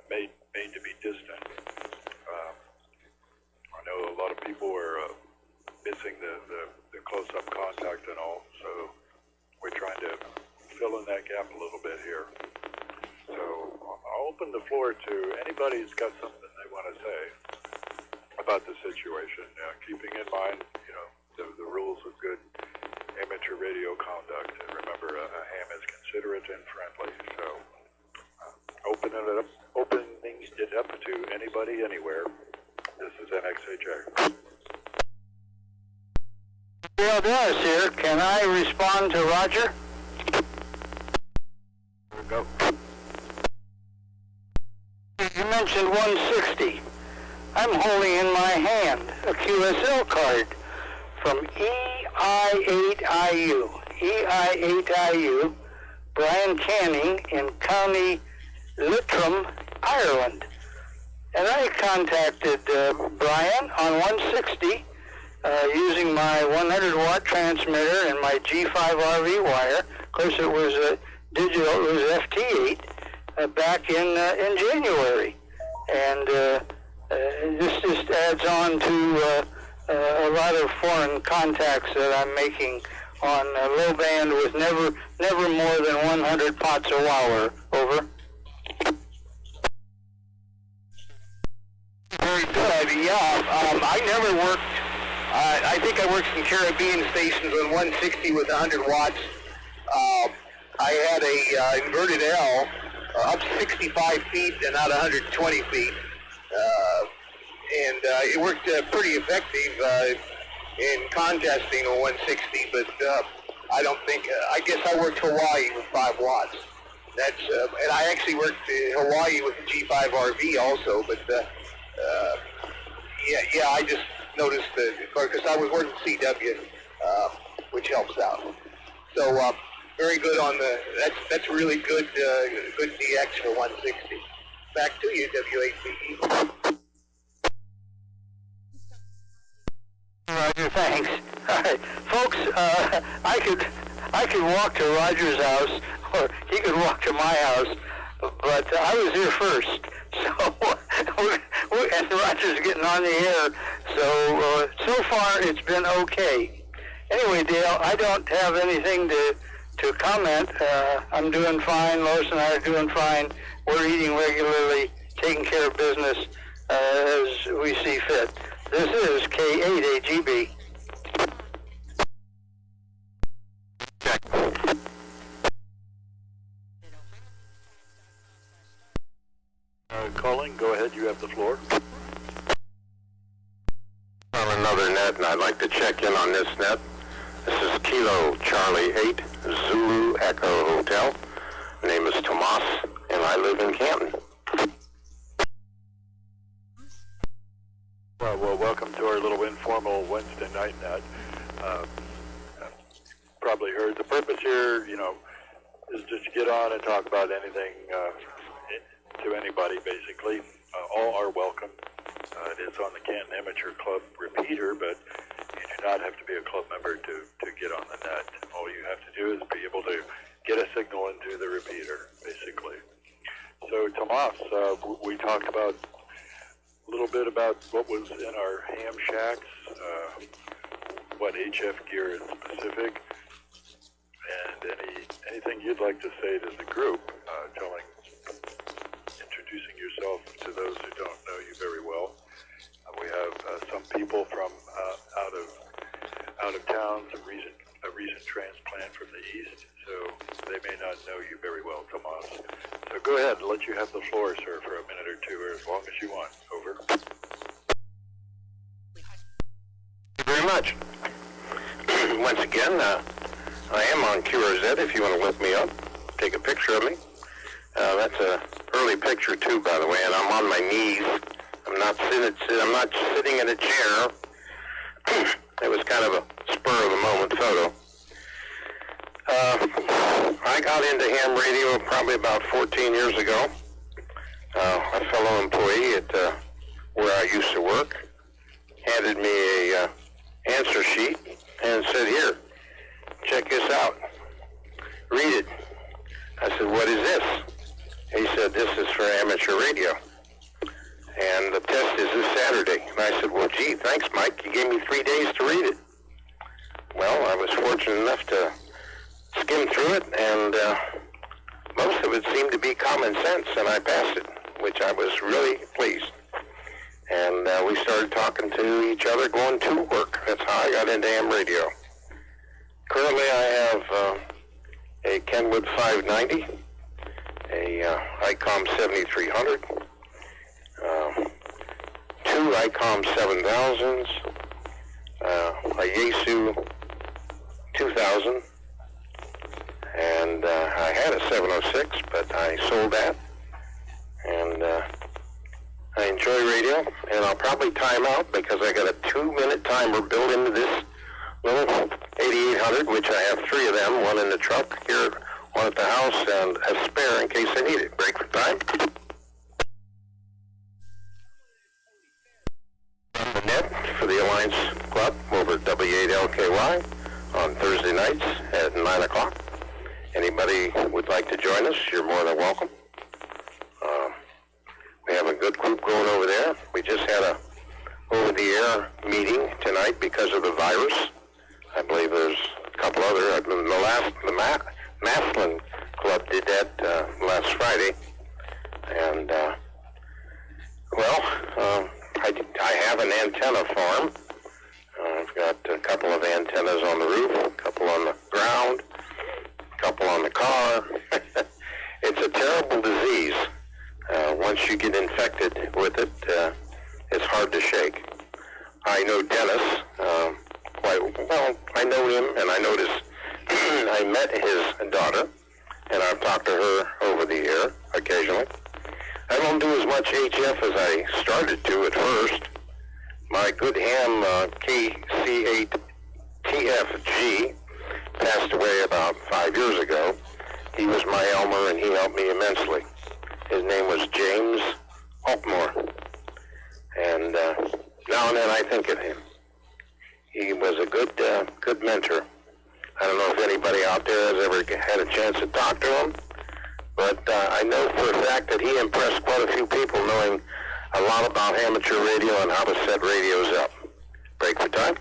made to be distant. I know a lot of people are missing the close-up contact and all, so we're trying to fill in that gap a little bit here. So I'll open the floor to anybody who's got something they want to say about the situation, keeping in mind, the rules of good amateur radio conduct. And remember, a ham is considerate and friendly. So, opening it up to anybody, anywhere. This is NXHA. Well, Dennis here. Can I respond to Roger? Go. You mentioned 160. I'm holding in my hand a QSL card from EI8IU. EI8IU, Brian Canning in County Leitrim, Ireland. And I contacted Brian on 160 using my 100 watt transmitter and my G5 RV wire. Of course, it was digital, it was FT8 back in January. And this just adds on to a lot of foreign contacts that I'm making on low band with never more than 100 pots a hour. Over. Very good. Yeah, I never worked. I think I worked some Caribbean stations on 160 with 100 watts. I had a inverted L up 65 feet and out 120 feet. And it worked pretty effective in contesting on 160, but I don't think, I guess I worked Hawaii with 5 watts. That's, and I actually worked in Hawaii with the G5RV also, but yeah, I just noticed that, because I was working CW, which helps out. So, very good on the, that's really good, good DX for 160. Back to you, W8AL. Roger, thanks. All right, folks, I could walk to Roger's house, or he could walk to my house, but I was here first, so and Roger's getting on the air, so far it's been okay. Anyway, Dale, I don't have anything to comment. I'm doing fine. Lois and I are doing fine. We're eating regularly, taking care of business as we see fit. This is K8AGB. Calling, go ahead, you have the floor. On another net, and I'd like to check in on this net. This is Kilo Charlie 8, Zulu Echo Hotel. My name is Tomas, and I live in Canton. Well, welcome to our little informal Wednesday night net. Probably heard the purpose here, is just to get on and talk about anything to anybody, basically. All are welcome. It is on the Canton Amateur Club repeater, but you do not have to be a club member to get on the net. All you have to do is be able to get a signal into the repeater, basically. So, Tomas, we talked about a little bit about what was in our ham shacks, what HF gear in specific, and anything you'd like to say to the group, introducing yourself to those who don't know you very well. We have some people from out of town, a recent transplant from the east, so they may not know you very well, Tomas. So go ahead, I'll let you have the floor, sir, for a minute or two, or as long as you want. Over. Thank you very much. Once again, I am on QRZ if you want to lift me up, take a picture of me. That's an early picture too, by the way, and I'm on my knees. I'm not sitting in a chair. It was kind of a spur of the moment photo. I got into ham radio probably about 14 years ago. A fellow employee at where I used to work handed me a answer sheet and said, "Here, check this out. Read it." I said, "What is this?" He said, "This is for amateur radio. And the test is this Saturday." And I said, "Well, gee, thanks, Mike. You gave me 3 days to read it." Well, I was fortunate enough to skim through it, and most of it seemed to be common sense, and I passed it, which I was really pleased. And we started talking to each other going to work. That's how I got into ham radio. Currently, I have a Kenwood 590, a ICOM 7300, 2 ICOM 7000s, a Yaesu 2000, and I had a 706, but I sold that, and I enjoy radio, and I'll probably time out because I got a 2-minute timer built into this little 8800, which I have 3 of them, 1 in the truck here, 1 at the house, and a spare in case I need it. Break for time. On the net for the Alliance Club over at W8AL on Thursday nights at 9 o'clock. Anybody would like to join us, you're more than welcome. We have a good group going over there. We just had a over-the-air meeting tonight because of the virus. I believe there's a couple other. The Maslin Club did that last Friday. And, I have an antenna farm. I've got a couple of antennas on the roof, a couple on the ground, a couple on the car. It's a terrible disease. Once you get infected with it, it's hard to shake. I know Dennis quite well. I know him, and I notice I met his daughter, and I've talked to her over the air occasionally. I don't do as much HF as I started to at first. My good ham KC8TFG passed away about 5 years ago. He was my Elmer, and he helped me immensely. His name was James Altmore, and now and then I think of him. He was a good mentor. I don't know if anybody out there has ever had a chance to talk to him, but I know for a fact that he impressed quite a few people, knowing a lot about amateur radio and how to set radios up. Break for time.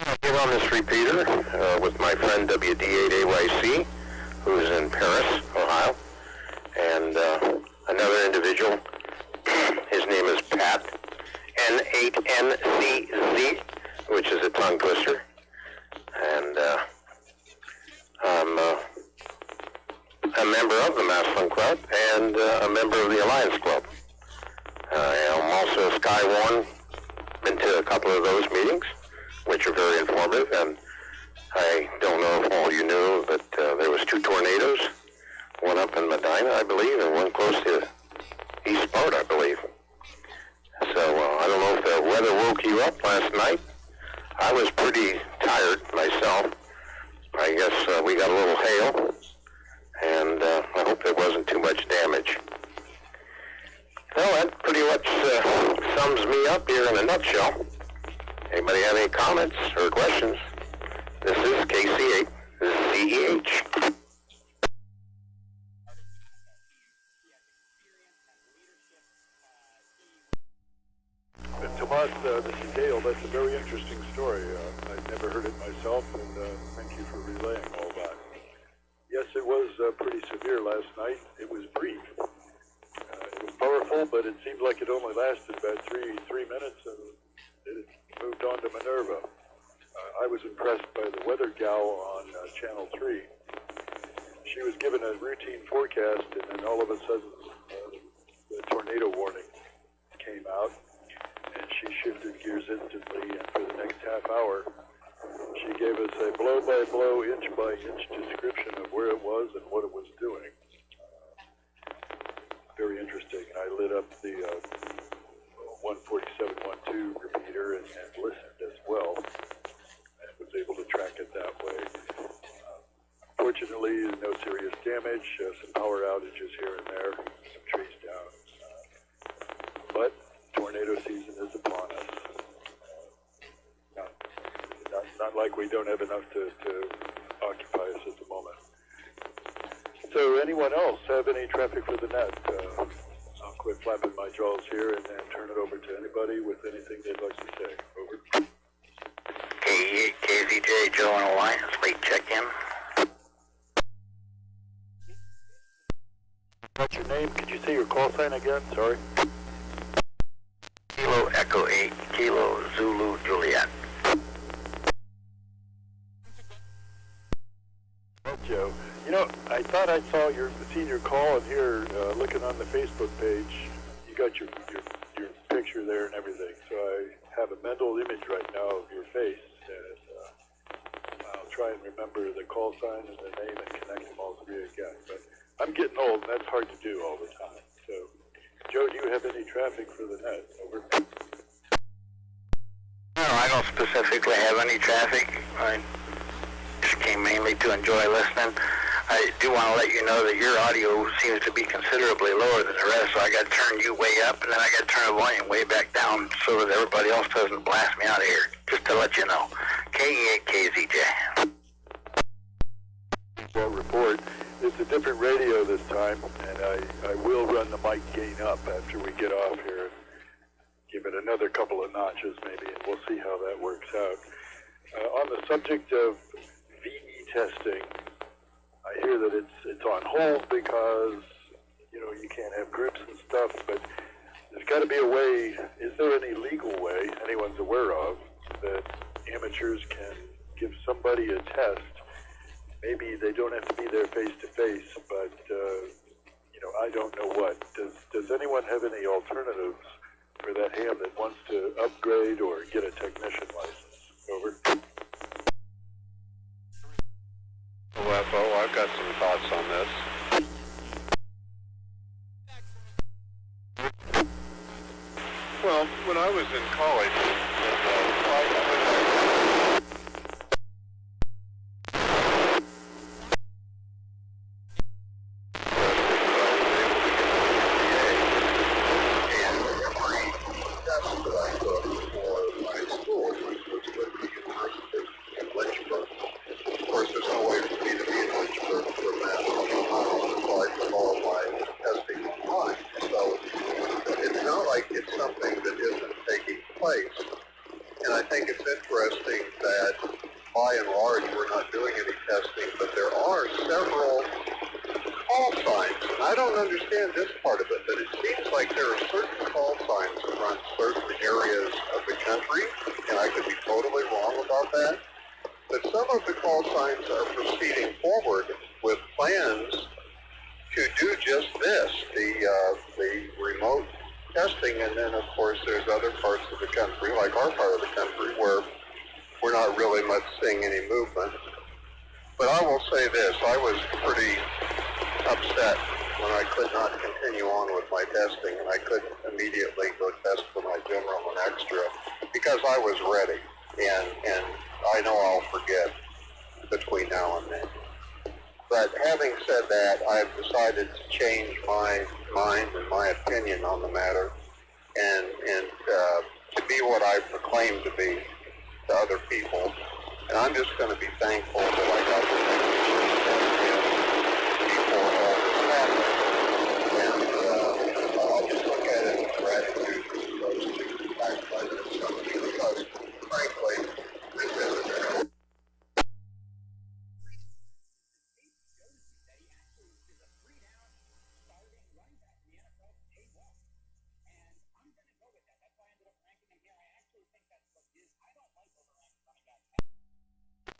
I'll get on this repeater with my friend W8AYC, who's in Paris, Ohio, and another individual. His name is Pat, N8NCZ, which is a tongue twister, and I'm a member of the Maslin Club and a member of the Alliance Club. I'm also a Sky One, been to a couple of those meetings, which are very informative, and I don't know if all you knew, but there was 2 tornadoes, one up in Medina, I believe, and one close to East Sparta, I believe. So I don't know if the weather woke you up last night. I was pretty tired myself. I guess we got a little hail, and I hope there wasn't too much damage. Well, that pretty much sums me up here in a nutshell. Anybody have any comments or questions? This is KC8. This is CEH. And Tomas, this is Dale. That's a very interesting story. I've never heard it myself, and thank you for relaying all that. Yes, it was pretty severe last night. It was brief. It was powerful, but it seemed like it only lasted about three minutes, and it moved on to Minerva. I was impressed by the weather gal on Channel 3. She was given a routine forecast, and then all of a sudden the tornado warning came out, and she shifted gears instantly, and for the next half hour, she gave us a blow-by-blow, inch-by-inch description of where it was and what it was doing. Very interesting. I lit up the 147.12 repeater and listened as well, and was able to track it that way. Fortunately, no serious damage, some power outages here and there, some trees down. But tornado season is upon us. Not like we don't have enough to occupy us at the moment. So anyone else have any traffic for the net? I'll quit flapping my jaws here and then turn it over to anybody with anything they'd like to say. Over. KZJ, Joe and Alliance, late check-in. What's your name? Could you say your call sign again? Sorry. Kilo Echo 8, Kilo Zulu Juliet. Well, Joe, you know, I thought I saw seen your call, and here, looking on the Facebook page, you got your picture there and everything. So I have a mental image right now of your face, and I'll try and remember the call sign and the name and connect them all three again. But I'm getting old, and that's hard to do all the time. So, Joe, do you have any traffic for the net? Over. No, I don't specifically have any traffic. I just came mainly to enjoy listening. I do want to let you know that your audio seems to be considerably lower than the rest, so I got to turn you way up, and then I got to turn the volume way back down so that everybody else doesn't blast me out of here. Just to let you know. KE8KZJ. Well, report. It's a different radio this time, and I will run the mic gain up after we get off here and give it another couple of notches maybe, and we'll see how that works out. On the subject of VE testing, I hear that it's on hold because, you know, you can't have groups and stuff, but there's got to be a way. Is there any legal way anyone's aware of that amateurs can give somebody a test? Maybe they don't have to be there face to face, but you I don't know what. Does anyone have any alternatives for that ham that wants to upgrade or get a technician license? Over. OFO, I've got some thoughts on this. Well, when I was in college,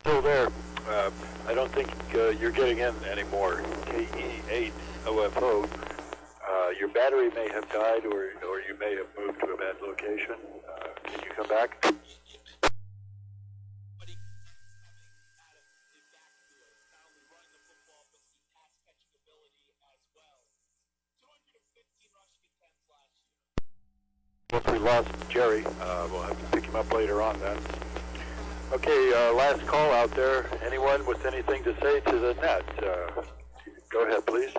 Still there. I don't think you're getting in anymore. KE8 OFO. Your battery may have died, or you may have moved to a bad location. Can you come back? Once we lost Jerry, we'll have to pick him up later on then. Okay, last call out there. Anyone with anything to say to the net? Go ahead, please.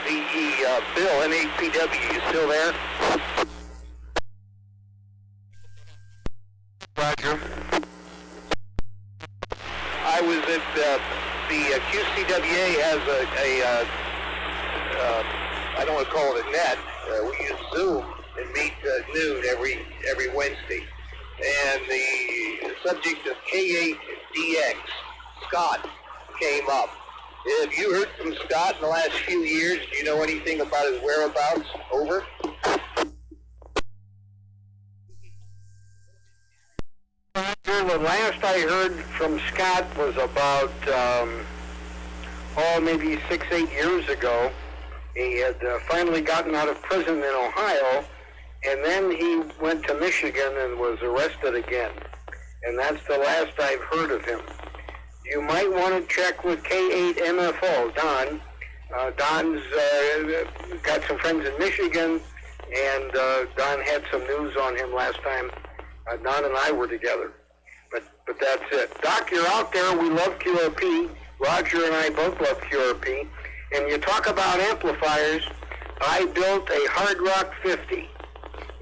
VE Bill, NAPW, you still there? Roger. I was at the QCWA has I don't want to call it a net. We use Zoom and meet noon every Wednesday. And the subject of K8DX, Scott, came up. Have you heard from Scott in the last few years? Do you know anything about his whereabouts? Over. The last I heard from Scott was about, maybe 6-8 years ago. He had finally gotten out of prison in Ohio, and then he went to Michigan and was arrested again. And that's the last I've heard of him. You might want to check with K8MFO, Don. Don's got some friends in Michigan, and Don had some news on him last time Don and I were together. But that's it. Doc, you're out there. We love QRP. Roger and I both love QRP. And you talk about amplifiers. I built a Hard Rock 50,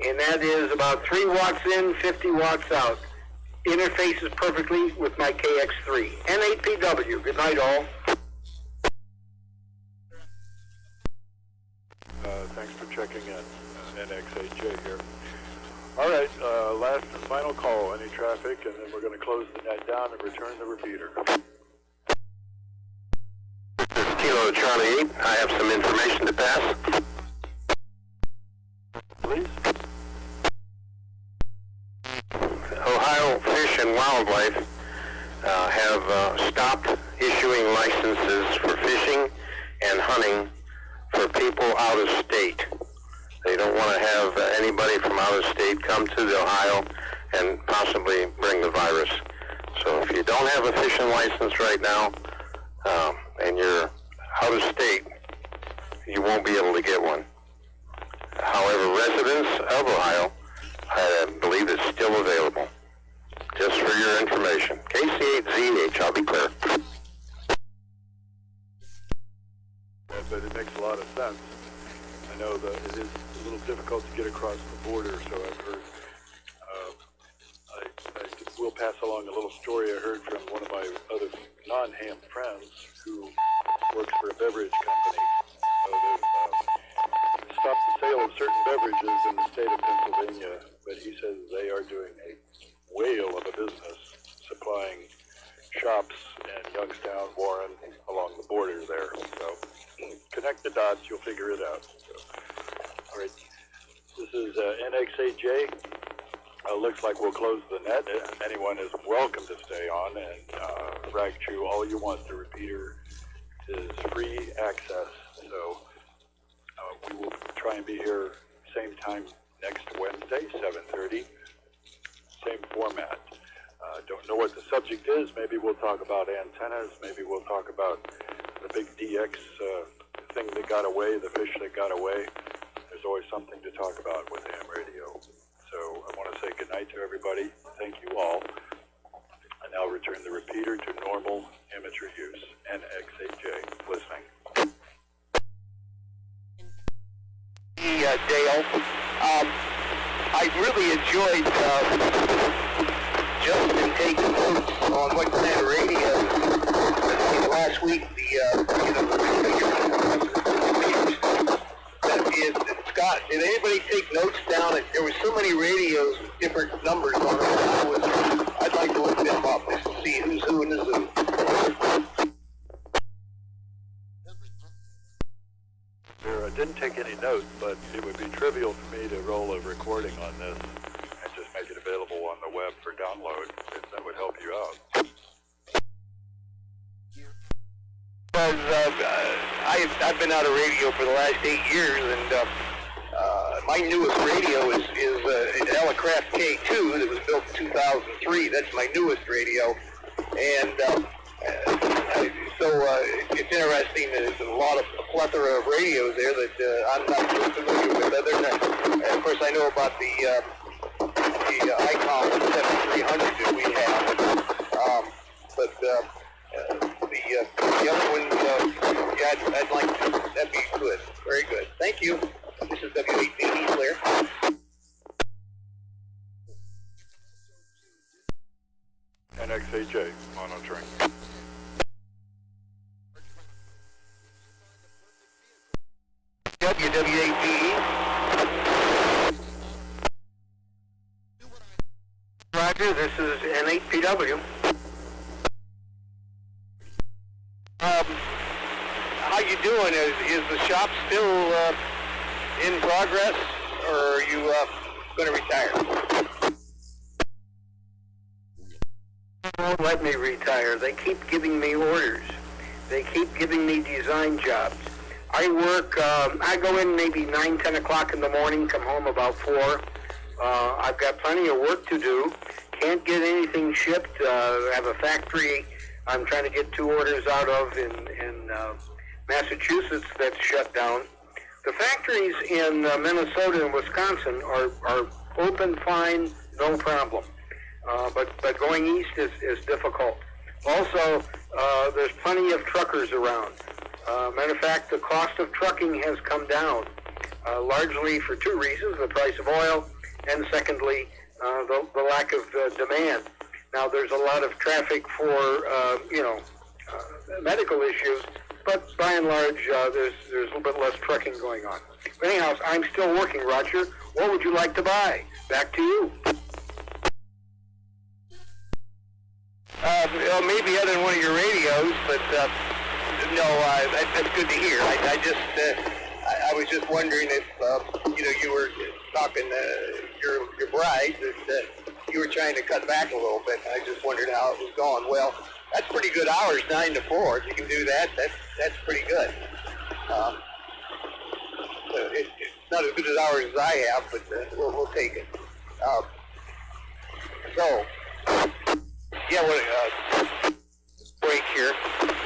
and that is about 3 watts in, 50 watts out. Interfaces perfectly with my KX3. N8PW. Good night, all. Thanks for checking in. NXAJ here. All right, last and final call. Any traffic, and then we're going to close the net down and return the repeater. This is Kilo Charlie 8. I have some information to pass. Please. Ohio Fish and Wildlife have stopped issuing licenses for fishing and hunting for people out of state. They don't want to have anybody from out of state come to the Ohio and possibly bring the virus. So if you don't have a fishing license right now and you're out of state, you won't be able to get one. However, residents of Ohio, I believe it's still available. Just for your information. KC8ZH, I'll be clear. But it makes a lot of sense. I know that it is a little difficult to get across the border, so I've heard. I will pass along a little story I heard from one of my other non-ham friends who works for a beverage company. They've stopped the sale of certain beverages in the state of Pennsylvania, but he says they are doing a whale of a business supplying shops in Youngstown, Warren, along the border there. So connect the dots, you'll figure it out. So, all right, this is NXAJ. Looks like we'll close the net. Anyone is welcome to stay on and rag chew all you want. The repeater is free access, so we will try and be here same time next Wednesday, 7:30. Same format. Don't know what the subject is. Maybe we'll talk about antennas. Maybe we'll talk about the big DX thing that got away, the fish that got away. There's always something to talk about with ham radio. So I want to say good night to everybody. Thank you all. I now return the repeater to normal amateur use. NXAJ listening. Dale, I really enjoyed Justin taking notes on what kind of radio. Last week, Scott, did anybody take notes down? There were so many radios with different numbers on them. I'd like to look them up just to see who's who and who's who. I didn't take any notes, but it would be trivial for me to roll a recording on this and just make it available on the web for download, if that would help you out. I've been out of radio for the last 8 years, and my newest radio is an Elecraft K2 that was built in 2003. That's my newest radio, and so it's interesting that there's a plethora of radios there that I'm not so familiar with. Other than, of course, I know about the Icom 7300 that we have, but the other one, yeah, I'd like to. That'd be good. Very good. Thank you. This is W8AL Clear. NXAJ monitoring. W8AL. Roger, this is N8PW. How you doing? Is the shop still in progress, or are you going to retire? They won't let me retire. They keep giving me orders. They keep giving me design jobs. I work, I go in maybe 9, 10 o'clock in the morning, come home about 4. I've got plenty of work to do. Can't get anything shipped. I have a factory I'm trying to get 2 orders out of in Massachusetts that's shut down. The factories in Minnesota and Wisconsin are open fine, no problem. But going east is difficult. Also, there's plenty of truckers around. Matter of fact, the cost of trucking has come down, largely for 2 reasons: the price of oil, and secondly, the lack of demand. Now, there's a lot of traffic for, medical issues, but by and large, there's a little bit less trucking going on. But anyhow, I'm still working, Roger. What would you like to buy? Back to you. Well, maybe other than one of your radios, but no, that's good to hear. I was just wondering if you were talking your bride that you were trying to cut back a little bit. I just wondered how it was going. Well, that's pretty good hours, 9 to 4. If you can do that, that's pretty good. It's not as good as hours as I have, but we'll take it. So, yeah, break here.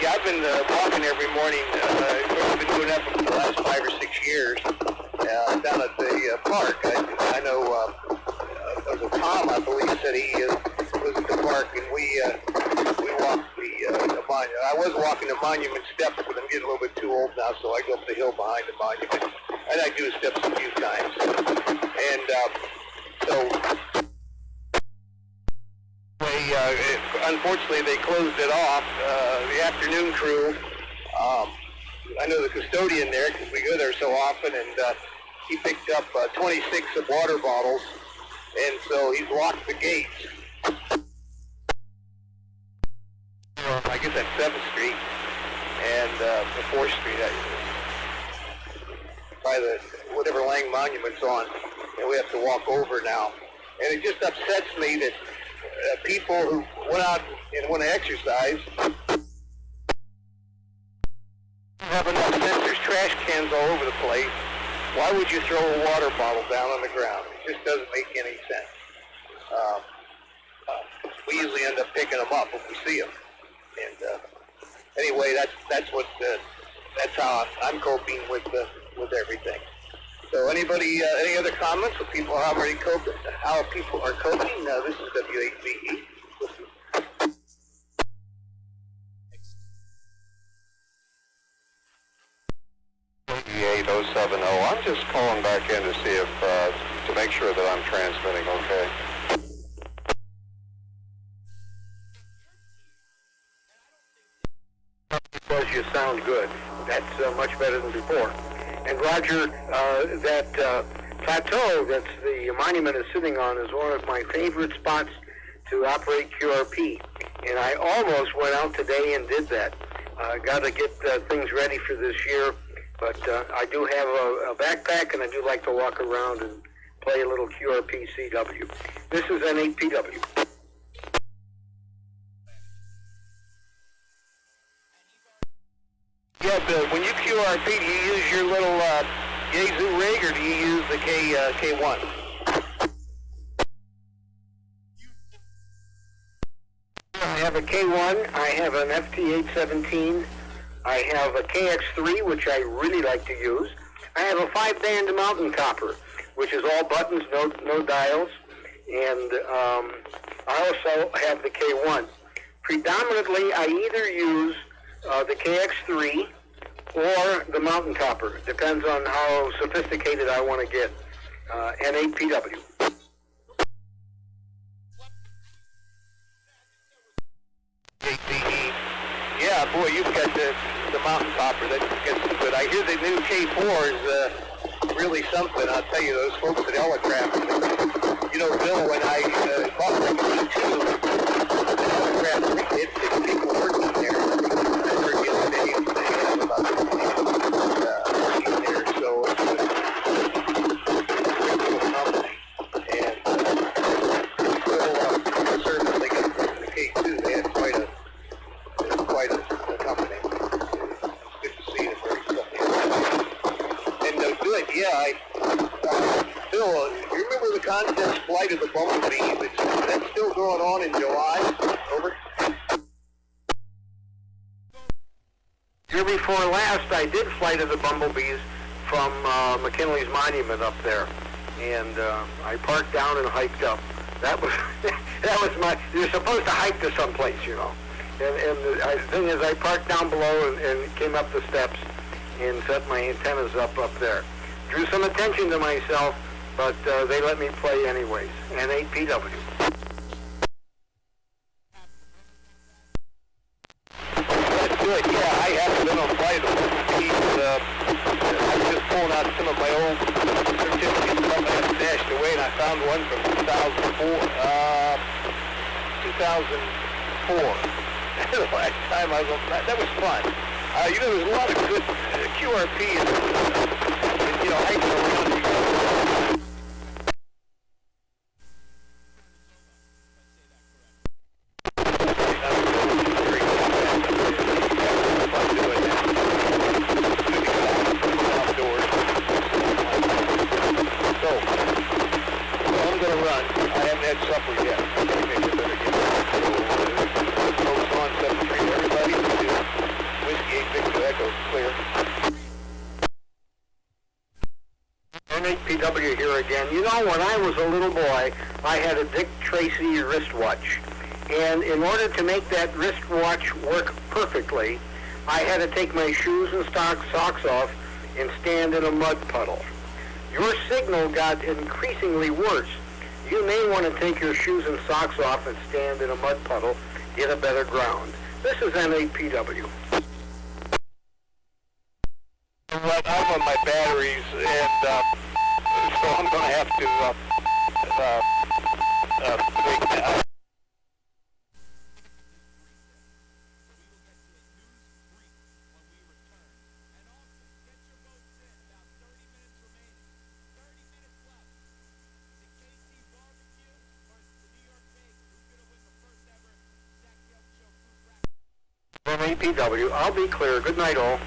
Yeah, I've been walking every morning. I've been doing that for the last 5 or 6 years down at the park. I know Tom, I believe, said he was at the park, and we walked the monument. I was walking the monument steps, but I'm getting a little bit too old now, so I go up the hill behind the monument, and I do the steps a few times. And so, unfortunately, they closed it off. The afternoon crew, I know the custodian there because we go there so often, and he picked up 26 of water bottles, and so he's locked the gates. I guess that's 7th Street and 4th Street, by the whatever Lang Monument's on, and we have to walk over now. And it just upsets me that people who went out and want to exercise have enough sense. There's trash cans all over the place. Why would you throw a water bottle down on the ground? It just doesn't make any sense. We usually end up picking them up if we see them. And anyway, that's how I'm coping with everything. So anybody, any other comments? How people are coping? No, this is W8VE. W8AL. I'm just calling back in to see if, to make sure that I'm transmitting okay. Because you sound good. That's much better than before. And Roger, that plateau that the monument is sitting on is one of my favorite spots to operate QRP. And I almost went out today and did that. Got to get things ready for this year. But I do have a backpack, and I do like to walk around and play a little QRP CW. This is N8PW. Yeah, Bill, when you QRP, do you use your little Yazoo rig, or do you use the K1? I have a K1, I have an FT817, I have a KX3, which I really like to use. I have a 5-band mountain copper, which is all buttons, no dials, and I also have the K1. Predominantly, I either use the KX3 or the mountain copper. It depends on how sophisticated I want to get. N8PW. Yeah, boy, you've got the mountain copper. That's good. I hear the new K4 is really something. I'll tell you, those folks at Elecraft. You know, Bill, when I bought the K2, Elecraft, it's people working there. I heard the other day about the working there. So it's a cool company. And Bill, certainly they got the K2. They had quite a company. It's good to see it. And good, yeah. Bill, you remember the contest Flight of the Bumblebee? That's still going on in July? Over? Year before last, I did Flight of the Bumblebees from McKinley's Monument up there, and I parked down and hiked up. That was you're supposed to hike to someplace, you know. And the thing is, I parked down below and came up the steps and set my antennas up there. Drew some attention to myself, but they let me play anyways. N8PW. That's good. Yeah, I haven't been on Flight of the Bumblebees. I was just pulling out some of my old certificates that I had stashed away, and I found one from 2004. The last time I was on that was fun. You know, there's a lot of good QRP and you know, hiking around. Very know, when I was a little boy, I had a Dick Tracy wristwatch. And in order to make that wristwatch work perfectly, I had to take my shoes and socks off and stand in a mud puddle. Your signal got increasingly worse. You may want to take your shoes and socks off and stand in a mud puddle, get a better ground. This is NAPW. I'm on my batteries, and so I'm going to have to break that. From APW, I'll be clear. Good night, all.